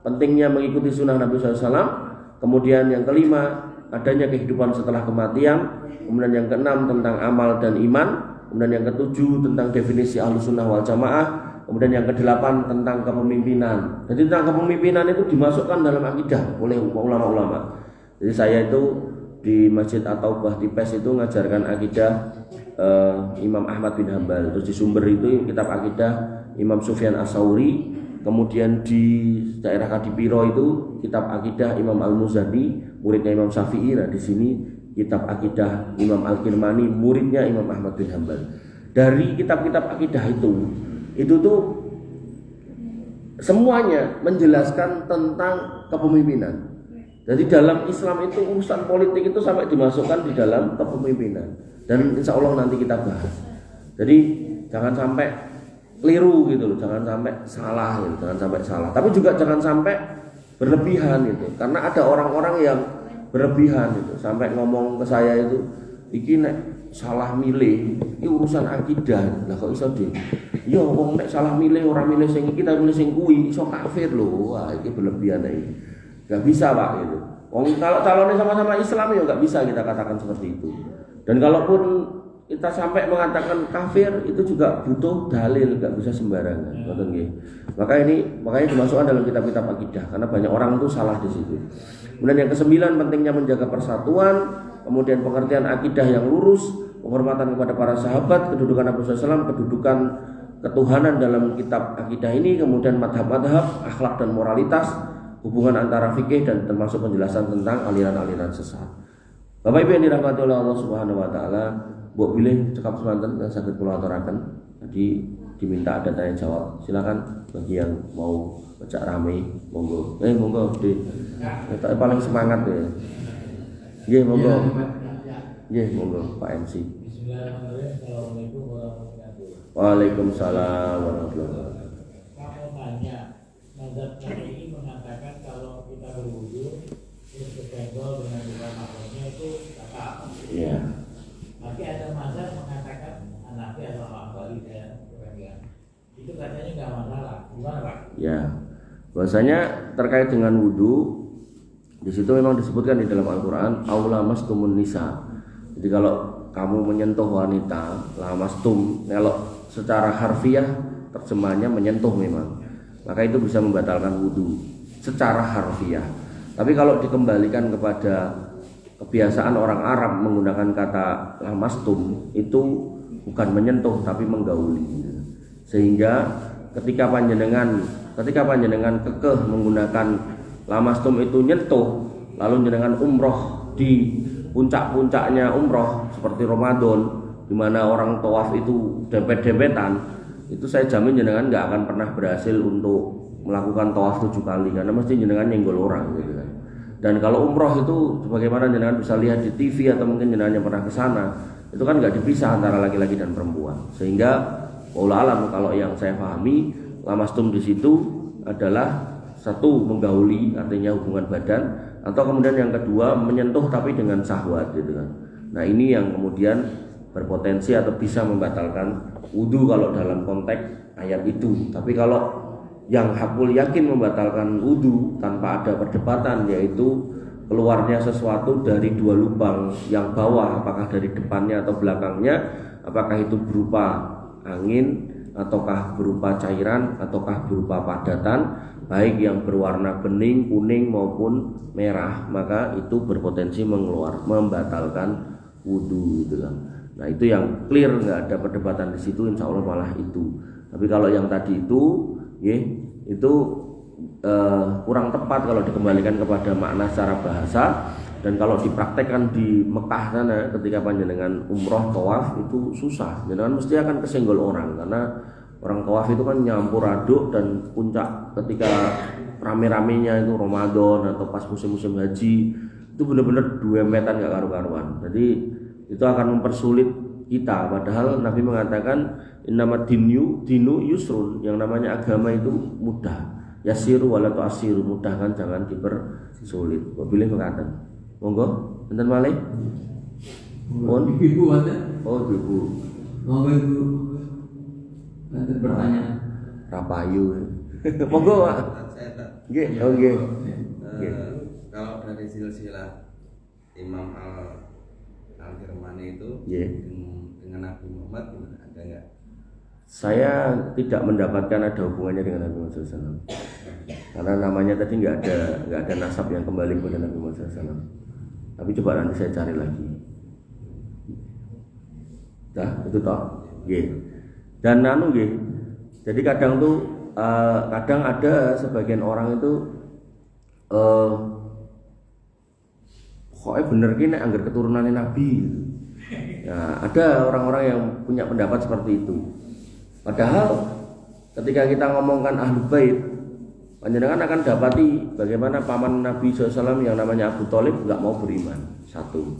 Speaker 1: pentingnya mengikuti sunnah Nabi SAW. Kemudian yang kelima, adanya kehidupan setelah kematian. Kemudian yang keenam, tentang amal dan iman. Kemudian yang ketujuh, tentang definisi Ahlussunnah wal Jamaah. Kemudian yang kedelapan, tentang kepemimpinan. Jadi tentang kepemimpinan itu dimasukkan dalam akidah oleh ulama-ulama. Jadi saya itu di Masjid At-Taubah di PES itu ngajarkan akidah Imam Ahmad bin Hanbal. Terus di Sumber itu kitab akidah Imam Sufyan As-Sauri. Kemudian di daerah Kadipiro itu kitab akidah Imam Al-Muzani, muridnya Imam Syafi'i. Nah di sini kitab akidah Imam Al-Kirmani, muridnya Imam Ahmad bin Hanbal. Dari kitab-kitab akidah itu tuh semuanya menjelaskan tentang kepemimpinan. Jadi dalam Islam itu urusan politik itu sampai dimasukkan di dalam kepemimpinan. Dan insya Allah nanti kita bahas. Jadi jangan sampai keliru gitu loh, jangan sampai salah gitu, jangan sampai salah. Tapi juga jangan sampai berlebihan gitu. Karena ada orang-orang yang berlebihan itu sampai ngomong ke saya itu, iki nek salah milih, ini urusan akidah. Lah kok iso deh? Ya wong nek salah milih ora milih sing iki tapi milih sing kuwi iso kafir loh. Wah, iki berlebihan iki. Gak bisa Pak gitu. Kalau calonnya sama-sama Islam ya gak bisa kita katakan seperti itu. Dan kalaupun kita sampai mengatakan kafir itu juga butuh dalil, gak bisa sembarangan. Makanya dimasukkan dalam kitab-kitab akidah karena banyak orang itu salah di situ. Kemudian yang kesembilan, pentingnya menjaga persatuan, kemudian pengertian akidah yang lurus, penghormatan kepada para sahabat, kedudukan Nabi SAW, kedudukan ketuhanan dalam kitab akidah ini, kemudian madhab-madhab, akhlak dan moralitas, hubungan antara fikih dan termasuk penjelasan tentang aliran-aliran sesat. Bapak Ibu yang dirahmati oleh Allah Subhanahu wa taala, mbok bilih cekap semanten yang saged kula aturaken. Tadi diminta ada tanya jawab. Silakan bagi yang mau baca rame, monggo. Monggo, Dik. Kita paling semangat ya. Nggih, monggo. Nggih, monggo Pak MC.
Speaker 2: Bismillahirrahmanirrahim. Assalamualaikum warahmatullahi wabarakatuh.
Speaker 1: Waalaikumsalam warahmatullahi wabarakatuh.
Speaker 2: Saya tanya, mazhab Syafi'i mengatakan kalau kita berwudu terus bersenggol dengan buka makhluknya itu batal.
Speaker 1: Iya.
Speaker 2: Tapi ada mazhab mengatakan Hanafi atau Hambali saya kemudian itu katanya nggak masalah. Gimana Pak?
Speaker 1: Ya. Bahwasanya terkait dengan wudu di situ memang disebutkan di dalam Al-Qur'an aula mastumun nisa. Jadi kalau kamu menyentuh wanita, lamastum, kalau secara harfiah terjemahnya menyentuh memang. Maka itu bisa membatalkan wudu secara harfiah. Tapi kalau dikembalikan kepada kebiasaan orang Arab menggunakan kata lamastum itu bukan menyentuh tapi menggauli. Sehingga ketika panjenengan kekeh menggunakan lamastum itu nyentuh, lalu jenengan umroh di puncak-puncaknya umroh seperti Ramadan di mana orang tawaf itu dempet-dempetan, itu saya jamin jenengan nggak akan pernah berhasil untuk melakukan tawaf 7 kali karena mesti jenengan nyenggol orang gitu kan. Dan kalau umroh itu sebagaimana jenengan bisa lihat di TV atau mungkin jenengan yang pernah ke sana, itu kan nggak dipisah antara laki-laki dan perempuan. Sehingga wallahu alam kalau yang saya pahami lamastum di situ adalah satu menggauli artinya hubungan badan, atau kemudian yang kedua menyentuh tapi dengan syahwat gitu kan. Nah ini yang kemudian berpotensi atau bisa membatalkan wudu kalau dalam konteks ayat itu. Tapi kalau yang hakul yakin membatalkan wudu tanpa ada perdebatan, yaitu keluarnya sesuatu dari dua lubang yang bawah, apakah dari depannya atau belakangnya, apakah itu berupa angin ataukah berupa cairan ataukah berupa padatan, baik yang berwarna bening, kuning maupun merah, maka itu berpotensi membatalkan wudu gitu kan. Nah itu yang clear, nggak ada perdebatan di situ, insya Allah malah itu. Tapi kalau yang tadi itu, ya, itu kurang tepat kalau dikembalikan kepada makna secara bahasa, dan kalau dipraktekkan di Mekah sana ketika panjenengan umroh tawaf itu susah, jangan mesti akan kesenggol orang, karena orang tawaf itu kan nyampur aduk, dan puncak ketika rame-ramenya itu Ramadan atau pas musim-musim haji itu benar-benar 2 meter gak karu-karuan. Jadi itu akan mempersulit kita, padahal Nabi mengatakan innamad dinu yusrun, yang namanya agama itu mudah. Yasiru wala tu'asiru, mudahkan jangan dipersulit. Pilih mengatakan monggo enten malih. Pun
Speaker 3: Ibu ada?
Speaker 1: oh ibu.
Speaker 3: Monggo Ibu. Ada pertanyaan.
Speaker 1: Rapayu. Monggo Pak. Nggih, oh nggih.
Speaker 4: Kalau dari silsilah Imam Al-Kirmani itu dengan Nabi Muhammad ada enggak?
Speaker 1: Saya tidak mendapatkan ada hubungannya dengan Nabi Muhammad SAW, karena namanya tadi nggak ada nasab yang kembali kepada Nabi Muhammad SAW. Tapi coba nanti saya cari lagi. Dah itu toh, dan jadi kadang tuh kadang ada sebagian orang itu pokoknya bener gini anggar keturunannya Nabi. Nah, ada orang-orang yang punya pendapat seperti itu. Padahal ketika kita ngomongkan Ahlul Bait, panjenengan akan dapati bagaimana paman Nabi SAW yang namanya Abu Thalib nggak mau beriman. Satu.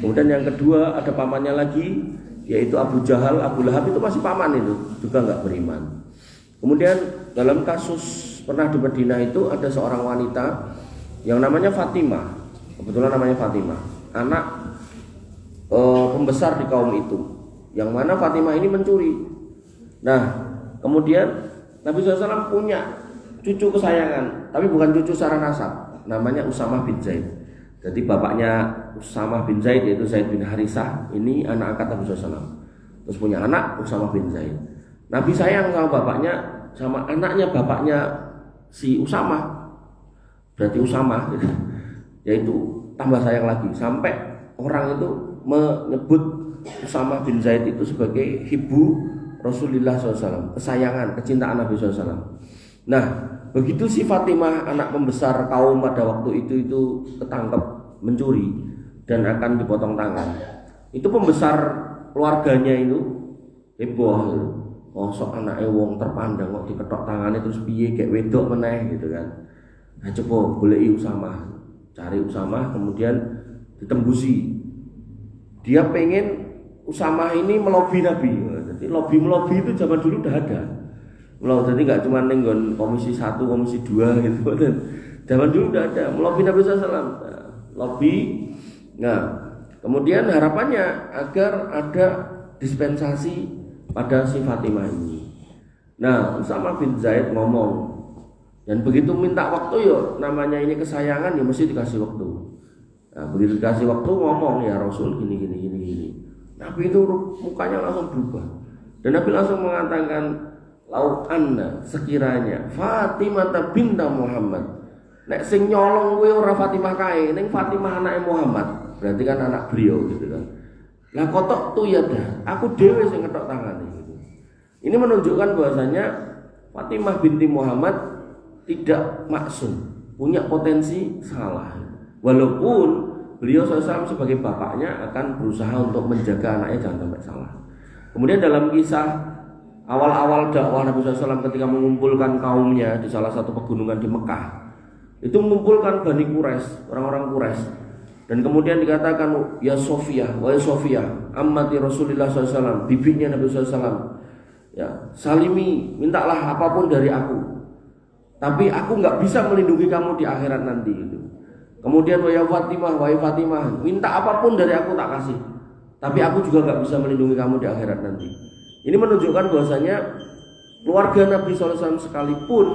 Speaker 1: Kemudian yang kedua ada pamannya lagi, yaitu Abu Jahal, Abu Lahab, itu masih paman, itu juga nggak beriman. Kemudian dalam kasus pernah di Madinah itu ada seorang wanita yang namanya Fatimah, kebetulan namanya Fatimah, anak pembesar di kaum itu, yang mana Fatimah ini mencuri. Nah, kemudian Nabi SAW punya cucu kesayangan, tapi bukan cucu secara nasab, namanya Usamah bin Zaid. Jadi bapaknya Usamah bin Zaid yaitu Zaid bin Harisah, ini anak angkat Nabi SAW. Terus punya anak Usamah bin Zaid. Nabi sayang sama bapaknya, sama anaknya bapaknya si Usamah, berarti Usamah, yaitu tambah sayang lagi, sampai orang itu menyebut Usamah bin Zaid itu sebagai ibu Rasulullah SAW, kesayangan, kecintaan Nabi SAW. Nah, begitu si Fatimah anak pembesar kaum pada waktu itu ketangkep mencuri dan akan dipotong tangan. Itu pembesar keluarganya itu heboh, oh sok anake wong terpandang kok diketok tangannya terus piye kayak wedok meneh gitu kan. Nah coba goleki Usamah, cari Usamah, kemudian ditembusi. Dia pengen Usamah ini melobi Nabi. Jadi melobi itu zaman dulu udah ada. Jadi nggak cuma nenggon komisi 1, komisi 2 gitu. Zaman dulu udah ada melobi Nabi SAW. Lobby. Nah, kemudian harapannya agar ada dispensasi pada si Fatimah ini. Nah, Usamah bin Zaid ngomong, dan begitu minta waktu yo, namanya ini kesayangan ya mesti dikasih waktu. Nah, begitu dikasih waktu ngomong, ya Rasul gini. Nabi itu mukanya langsung berubah, dan Nabi langsung mengatakan, lau anna, sekiranya Fatimah binta Muhammad, nek sing nyolong kowe ora Fatimah kae, ning Fatimah anake Muhammad, berarti kan anak beliau gitu kan. Lah kotok tuh ya dah, aku dhewe sing ngetok tangane gitu. Ini menunjukkan bahwasanya Fatimah binti Muhammad tidak maksum, punya potensi salah. Walaupun beliau SAW sebagai bapaknya akan berusaha untuk menjaga anaknya jangan sampai salah. Kemudian dalam kisah awal-awal dakwah Nabi SAW ketika mengumpulkan kaumnya di salah satu pegunungan di Mekah, itu mengumpulkan Bani Quraisy, orang-orang Quraisy, dan kemudian dikatakan, ya Sofiyah, wahai Sofiyah, ammati Rasulullah SAW, bibinya Nabi SAW, ya salimi, mintalah apapun dari aku, tapi aku nggak bisa melindungi kamu di akhirat nanti gitu. Kemudian wahai Fatimah, minta apapun dari aku tak kasih. Tapi aku juga nggak bisa melindungi kamu di akhirat nanti. Ini menunjukkan bahwasanya keluarga Nabi SAW sekalipun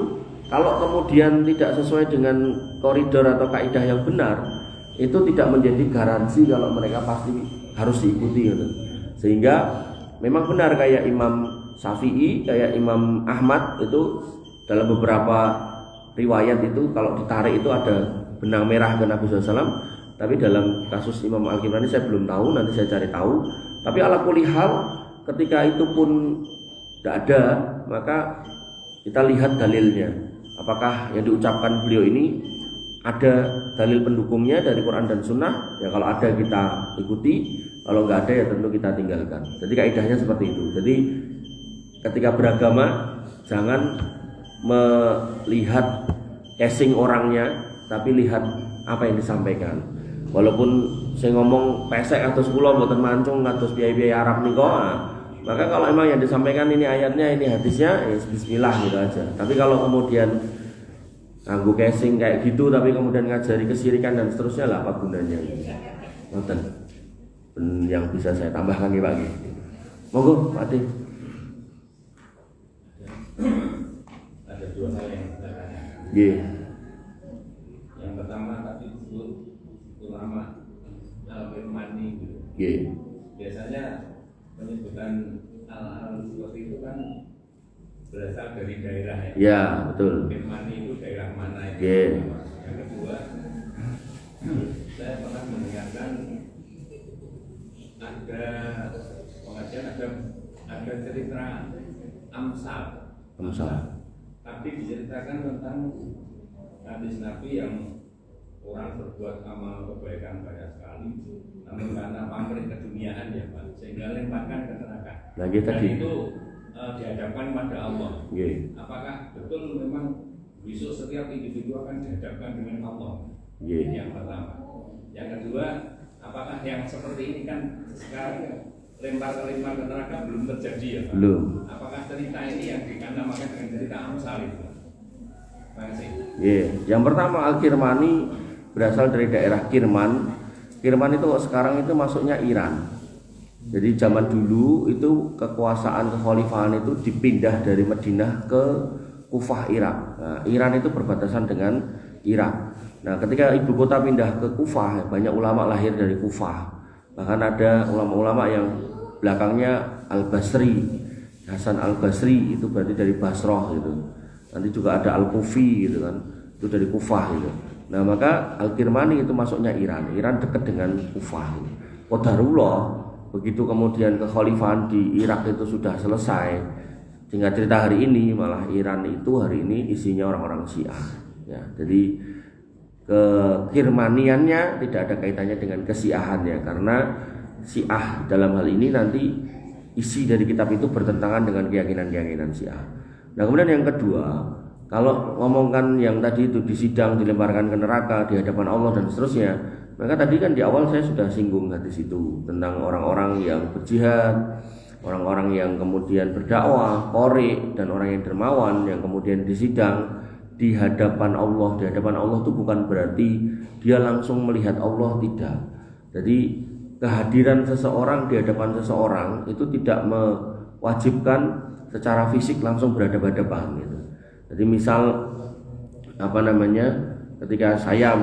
Speaker 1: kalau kemudian tidak sesuai dengan koridor atau kaidah yang benar, itu tidak menjadi garansi kalau mereka pasti harus diikuti gitu. Sehingga memang benar kayak Imam Syafi'i, kayak Imam Ahmad itu dalam beberapa riwayat itu kalau ditarik itu ada benang merah ke Nabi SAW. Tapi dalam kasus Imam Al-Kirmani saya belum tahu, nanti saya cari tahu. Tapi ala kulli hal ketika itu pun tidak ada, maka kita lihat dalilnya. Apakah yang diucapkan beliau ini ada dalil pendukungnya dari Quran dan Sunnah? Ya kalau ada kita ikuti, kalau nggak ada ya tentu kita tinggalkan. Jadi kaidahnya seperti itu. Jadi ketika beragama jangan melihat casing orangnya, tapi lihat apa yang disampaikan. Walaupun saya ngomong pesek atau 10 mboten mancung atau biaya Arab niko, maka kalau emang yang disampaikan ini ayatnya, ini hadisnya, ya bismillah gitu aja. Tapi kalau kemudian nganggo casing kayak gitu, tapi kemudian ngajari kesirikan dan seterusnya lah, apa gunanya? Nonton. Yang bisa saya tambahkan nih Pak. Monggo, Pak Ade.
Speaker 5: Ada dua hal yang saya tanyakan. Yang pertama tadi disebut ulama al-Kirmani gitu. Biasanya penyebutan al seperti itu kan berasal dari daerah ya.
Speaker 1: Ya, betul.
Speaker 5: Kirmani itu daerah mana itu? Yang kedua, saya pernah mendengarkan ada pengajian ada cerita Amsal. Tapi diceritakan tentang hadis Nabi yang orang berbuat amal kebaikan banyak sekali, namun karena pamrih keduniaan ya Pak, sehingga lemparkan ke neraka. Dan itu dihadapkan pada Allah. Apakah betul memang besok setiap individu akan dihadapkan dengan Allah? Yang pertama. Yang kedua, apakah yang seperti ini kan sekarang lempar ke neraka belum terjadi ya Pak?
Speaker 1: Belum.
Speaker 5: Apakah cerita ini yang dinamakan dengan cerita Amsal itu? Terima kasih.
Speaker 1: Yang pertama Al-Kirmani berasal dari daerah Kirman. Kirman itu sekarang itu masuknya Iran. Jadi zaman dulu itu kekuasaan kekhalifahan itu dipindah dari Madinah ke Kufah Irak. Nah, Iran itu berbatasan dengan Irak. Nah, ketika ibu kota pindah ke Kufah, banyak ulama lahir dari Kufah. Bahkan ada ulama-ulama yang belakangnya Al-Basri, Hasan Al-Basri itu berarti dari Basrah gitu. Nanti juga ada Al-Kufi gitu kan, itu dari Kufah gitu. Nah maka Al-Kirmani itu masuknya Iran. Iran dekat dengan Kufah. Qadarullah, begitu kemudian kekhalifahan di Irak itu sudah selesai, sehingga cerita hari ini malah Iran itu hari ini isinya orang-orang Syiah. Ya, jadi kekirmaniannya tidak ada kaitannya dengan kesiahannya, karena Syiah dalam hal ini nanti isi dari kitab itu bertentangan dengan keyakinan-keyakinan Syiah. Nah kemudian yang kedua, kalau ngomongkan yang tadi itu di sidang dilemparkan ke neraka di hadapan Allah dan seterusnya, maka tadi kan di awal saya sudah singgung hadis itu tentang orang-orang yang berjihad, orang-orang yang kemudian berdakwah, qori, dan orang yang dermawan yang kemudian di sidang di hadapan Allah. Di hadapan Allah itu bukan berarti dia langsung melihat Allah, tidak. Jadi kehadiran seseorang di hadapan seseorang itu tidak mewajibkan secara fisik langsung berhadapan-hadapan gitu. Jadi misal ketika saya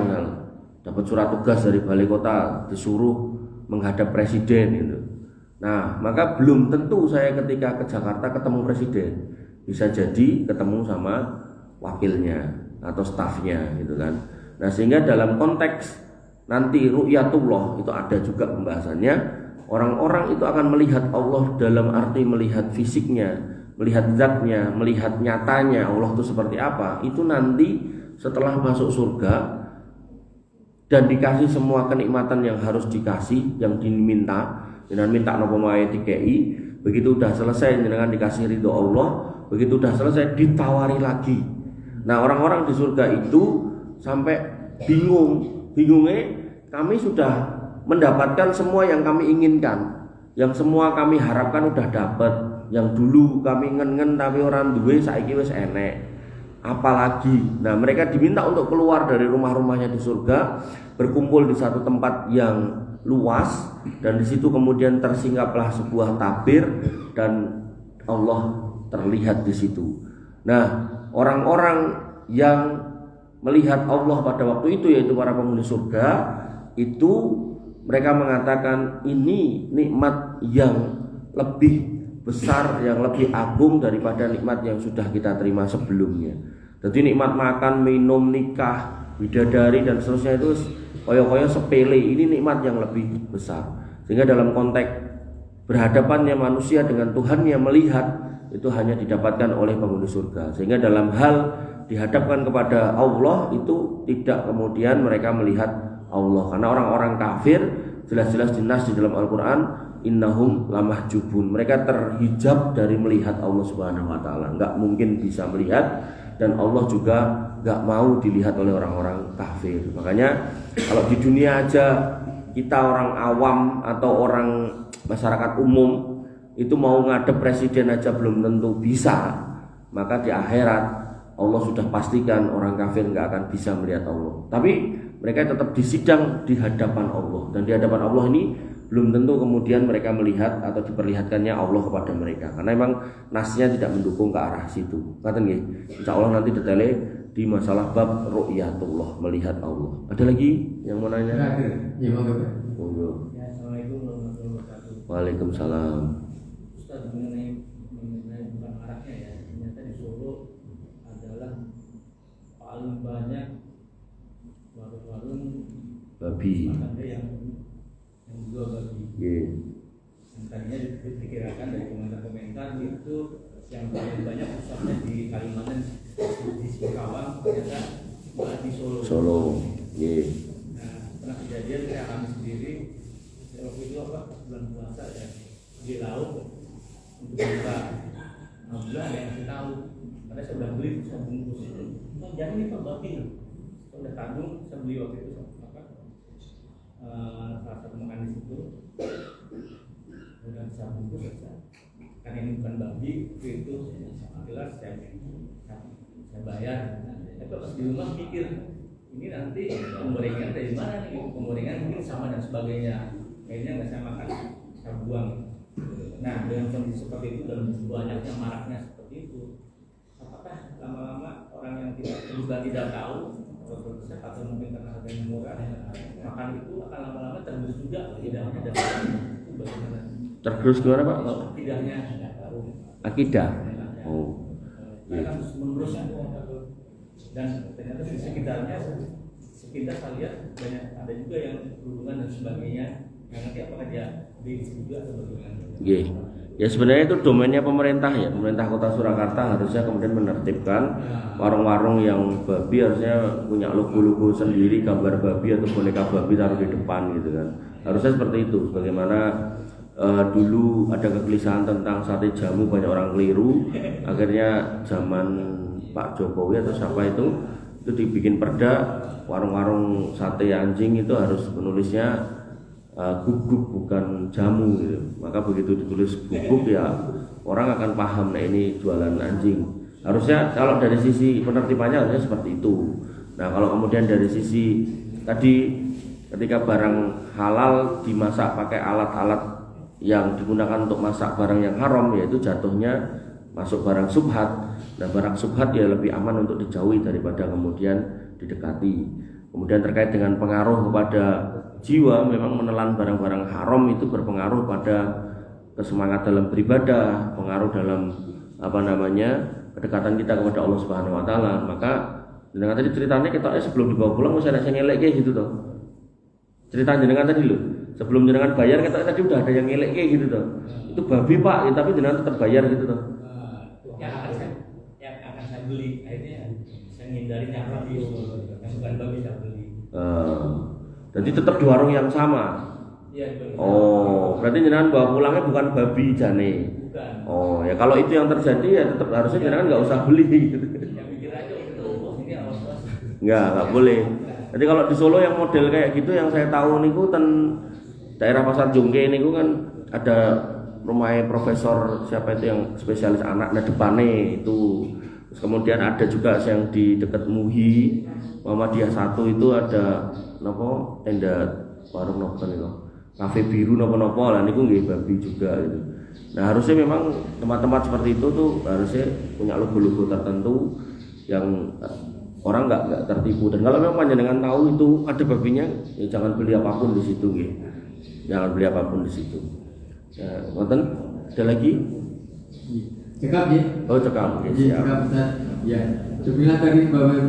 Speaker 1: dapat surat tugas dari balai kota disuruh menghadap presiden gitu. Nah, maka belum tentu saya ketika ke Jakarta ketemu presiden. Bisa jadi ketemu sama wakilnya atau stafnya gitu kan. Nah, sehingga dalam konteks nanti ru'yatullah itu ada juga pembahasannya. Orang-orang itu akan melihat Allah dalam arti melihat fisiknya, melihat zatnya, melihat nyatanya Allah itu seperti apa. Itu nanti setelah masuk surga dan dikasih semua kenikmatan yang harus dikasih, yang diminta, dengan minta nopo wae dikei. Begitu udah selesai dengan dikasih ridho Allah, begitu udah selesai ditawari lagi. Nah, orang-orang di surga itu sampai bingungnya kami sudah mendapatkan semua yang kami inginkan, yang semua kami harapkan udah dapat. Yang dulu kami ngen-ngen tapi orang duwe saiki wis enek. apalagi. Nah, mereka diminta untuk keluar dari rumah-rumahnya di surga, berkumpul di satu tempat yang luas, dan di situ kemudian tersinggaplah sebuah tabir dan Allah terlihat di situ. Nah, orang-orang yang melihat Allah pada waktu itu, yaitu para penghuni surga, itu mereka mengatakan ini nikmat yang lebih besar, yang lebih agung daripada nikmat yang sudah kita terima sebelumnya. Jadi nikmat makan, minum, nikah, bidadari dan seterusnya itu koyo-koyo sepele, ini nikmat yang lebih besar. Sehingga dalam konteks berhadapannya manusia dengan Tuhan yang melihat, itu hanya didapatkan oleh penghuni surga. Sehingga dalam hal dihadapkan kepada Allah itu tidak kemudian mereka melihat Allah, karena orang-orang kafir jelas-jelas jelas di dalam Al-Quran, innahum lamahjubun, mereka terhijab dari melihat Allah Subhanahu wa taala, enggak mungkin bisa melihat, dan Allah juga enggak mau dilihat oleh orang-orang kafir. Makanya kalau di dunia aja kita orang awam atau orang masyarakat umum itu mau ngadep presiden aja belum tentu bisa, maka di akhirat Allah sudah pastikan orang kafir nggak akan bisa melihat Allah. Tapi mereka tetap disidang di hadapan Allah, dan di hadapan Allah ini belum tentu kemudian mereka melihat atau diperlihatkannya Allah kepada mereka, karena memang nasnya tidak mendukung ke arah situ. Kata nggih, insya Allah nanti detailnya di masalah bab ru'yatullah, melihat Allah. Ada lagi yang mau nanya?
Speaker 3: Ya, monggo.
Speaker 1: Monggo.
Speaker 2: Ya, Assalamualaikum warahmatullahi wabarakatuh.
Speaker 1: Waalaikumsalam.
Speaker 2: Ustaz, mengenai bukan maraknya ya, ternyata di Solo adalah paling banyak warung-warung
Speaker 1: Babi.
Speaker 2: makannya yang jual babi.
Speaker 1: Yeah.
Speaker 2: Yang tadinya diperkirakan dari komentar-komentar itu yang paling banyak pusatnya di Kalimantan, di Singkawang, ternyata malah di Solo.
Speaker 1: Solo. Yeah.
Speaker 2: Nah, pernah kejadian saya alami sendiri. Waktu itu bulan puasa ya, di laut untuk buka. Alhamdulillah ada yang kasih tahu. Karena saya udah beli sebungkus itu. Jangan ini Pak babi. Saya udah tanggung, saya beli waktu itu salah satu makanan di situ. Udah saya bungkus saja. Karena ini bukan babi, itu jelas saya bayar. Tapi pas di rumah mikir, ini nanti penggorengan dari mana nih? Penggorengan mungkin sama dan sebagainya. Akhirnya nggak saya makan, saya buang. Nah, dengan kondisi seperti itu dan banyaknya maraknya seperti itu, apakah lama-lama orang yang tidak tahu atau berusaha atau mungkin karena harganya murah, makan itu akan lama-lama tergerus juga lidahnya, dan itu bagaimana?
Speaker 1: Tergerus gimana Pak?
Speaker 2: Lidahnya tahu.
Speaker 1: Akidah. Oh.
Speaker 2: Mereka harus menggerusnya, dan ternyata di sekitarnya sekitar saya lihat banyak ada juga yang berhubungan dan sebagainya. Yang nanti apakah dia juga atau bagaimana?
Speaker 1: Yeah. Ya sebenarnya itu domainnya pemerintah ya. Pemerintah Kota Surakarta harusnya kemudian menertibkan warung-warung yang babi, harusnya punya logo-logo sendiri, gambar babi atau boneka babi taruh di depan gitu kan. Harusnya seperti itu. Bagaimana dulu ada kegelisahan tentang sate jamu, banyak orang keliru. Akhirnya zaman Pak Jokowi atau siapa itu dibikin perda, warung-warung sate anjing itu harus menulisnya guguk bukan jamu gitu. Maka begitu ditulis guguk ya orang akan paham, nah ini jualan anjing. Harusnya kalau dari sisi penertibannya harusnya seperti itu. Nah kalau kemudian dari sisi tadi ketika barang halal dimasak pakai alat-alat yang digunakan untuk masak barang yang haram, yaitu jatuhnya masuk barang subhat. Nah barang subhat ya lebih aman untuk dijauhi daripada kemudian didekati. Kemudian terkait dengan pengaruh kepada jiwa, memang menelan barang-barang haram itu berpengaruh pada kesemangat dalam beribadah, pengaruh dalam kedekatan kita kepada Allah Subhanahu wa taala. Maka jenengan tadi ceritanya kita sebelum dibawa pulang mesti ada yang ngelek kayak gitu toh. Cerita jenengan tadi loh, sebelum jenengan bayar kita tadi udah ada yang ngelek kayak gitu toh. Itu babi Pak, ya, tapi jenengan tetap bayar gitu toh.
Speaker 2: Yang akan saya beli, akhirnya saya ngindari yang babi, yang bukan babi saya beli.
Speaker 1: Jadi tetap di warung yang sama.
Speaker 2: Iya,
Speaker 1: oh, berarti jenengan bawa pulangnya bukan babi jane.
Speaker 2: Bukan.
Speaker 1: Oh, ya kalau itu yang terjadi ya tetap harusnya jenengan nggak usah beli gitu.
Speaker 2: Yang mikir aja itu ini awas.
Speaker 1: Nggak boleh. Jadi kalau di Solo yang model kayak gitu yang saya tahu niku daerah Pasar Jongke niku kan ada rumahnya profesor siapa itu yang spesialis anak, nah depannya itu Terus kemudian ada juga yang di dekat Muhi Muhammadiyah 1 itu ada nopo tenda warung nopo itu kafe biru nopo lah niku nggih babi juga gitu. Nah harusnya memang tempat-tempat seperti itu tuh harusnya punya logo-logo tertentu yang orang nggak tertipu. Dan kalau memang panjenengan tahu itu ada babinya, ya jangan beli apapun di situ, gitu. Jangan beli apapun di situ. Ya, nonton ada lagi?
Speaker 3: Cekap ya?
Speaker 1: Oh cekap,
Speaker 3: Cekap Ustaz. Ya. Sebilang tadi Bapak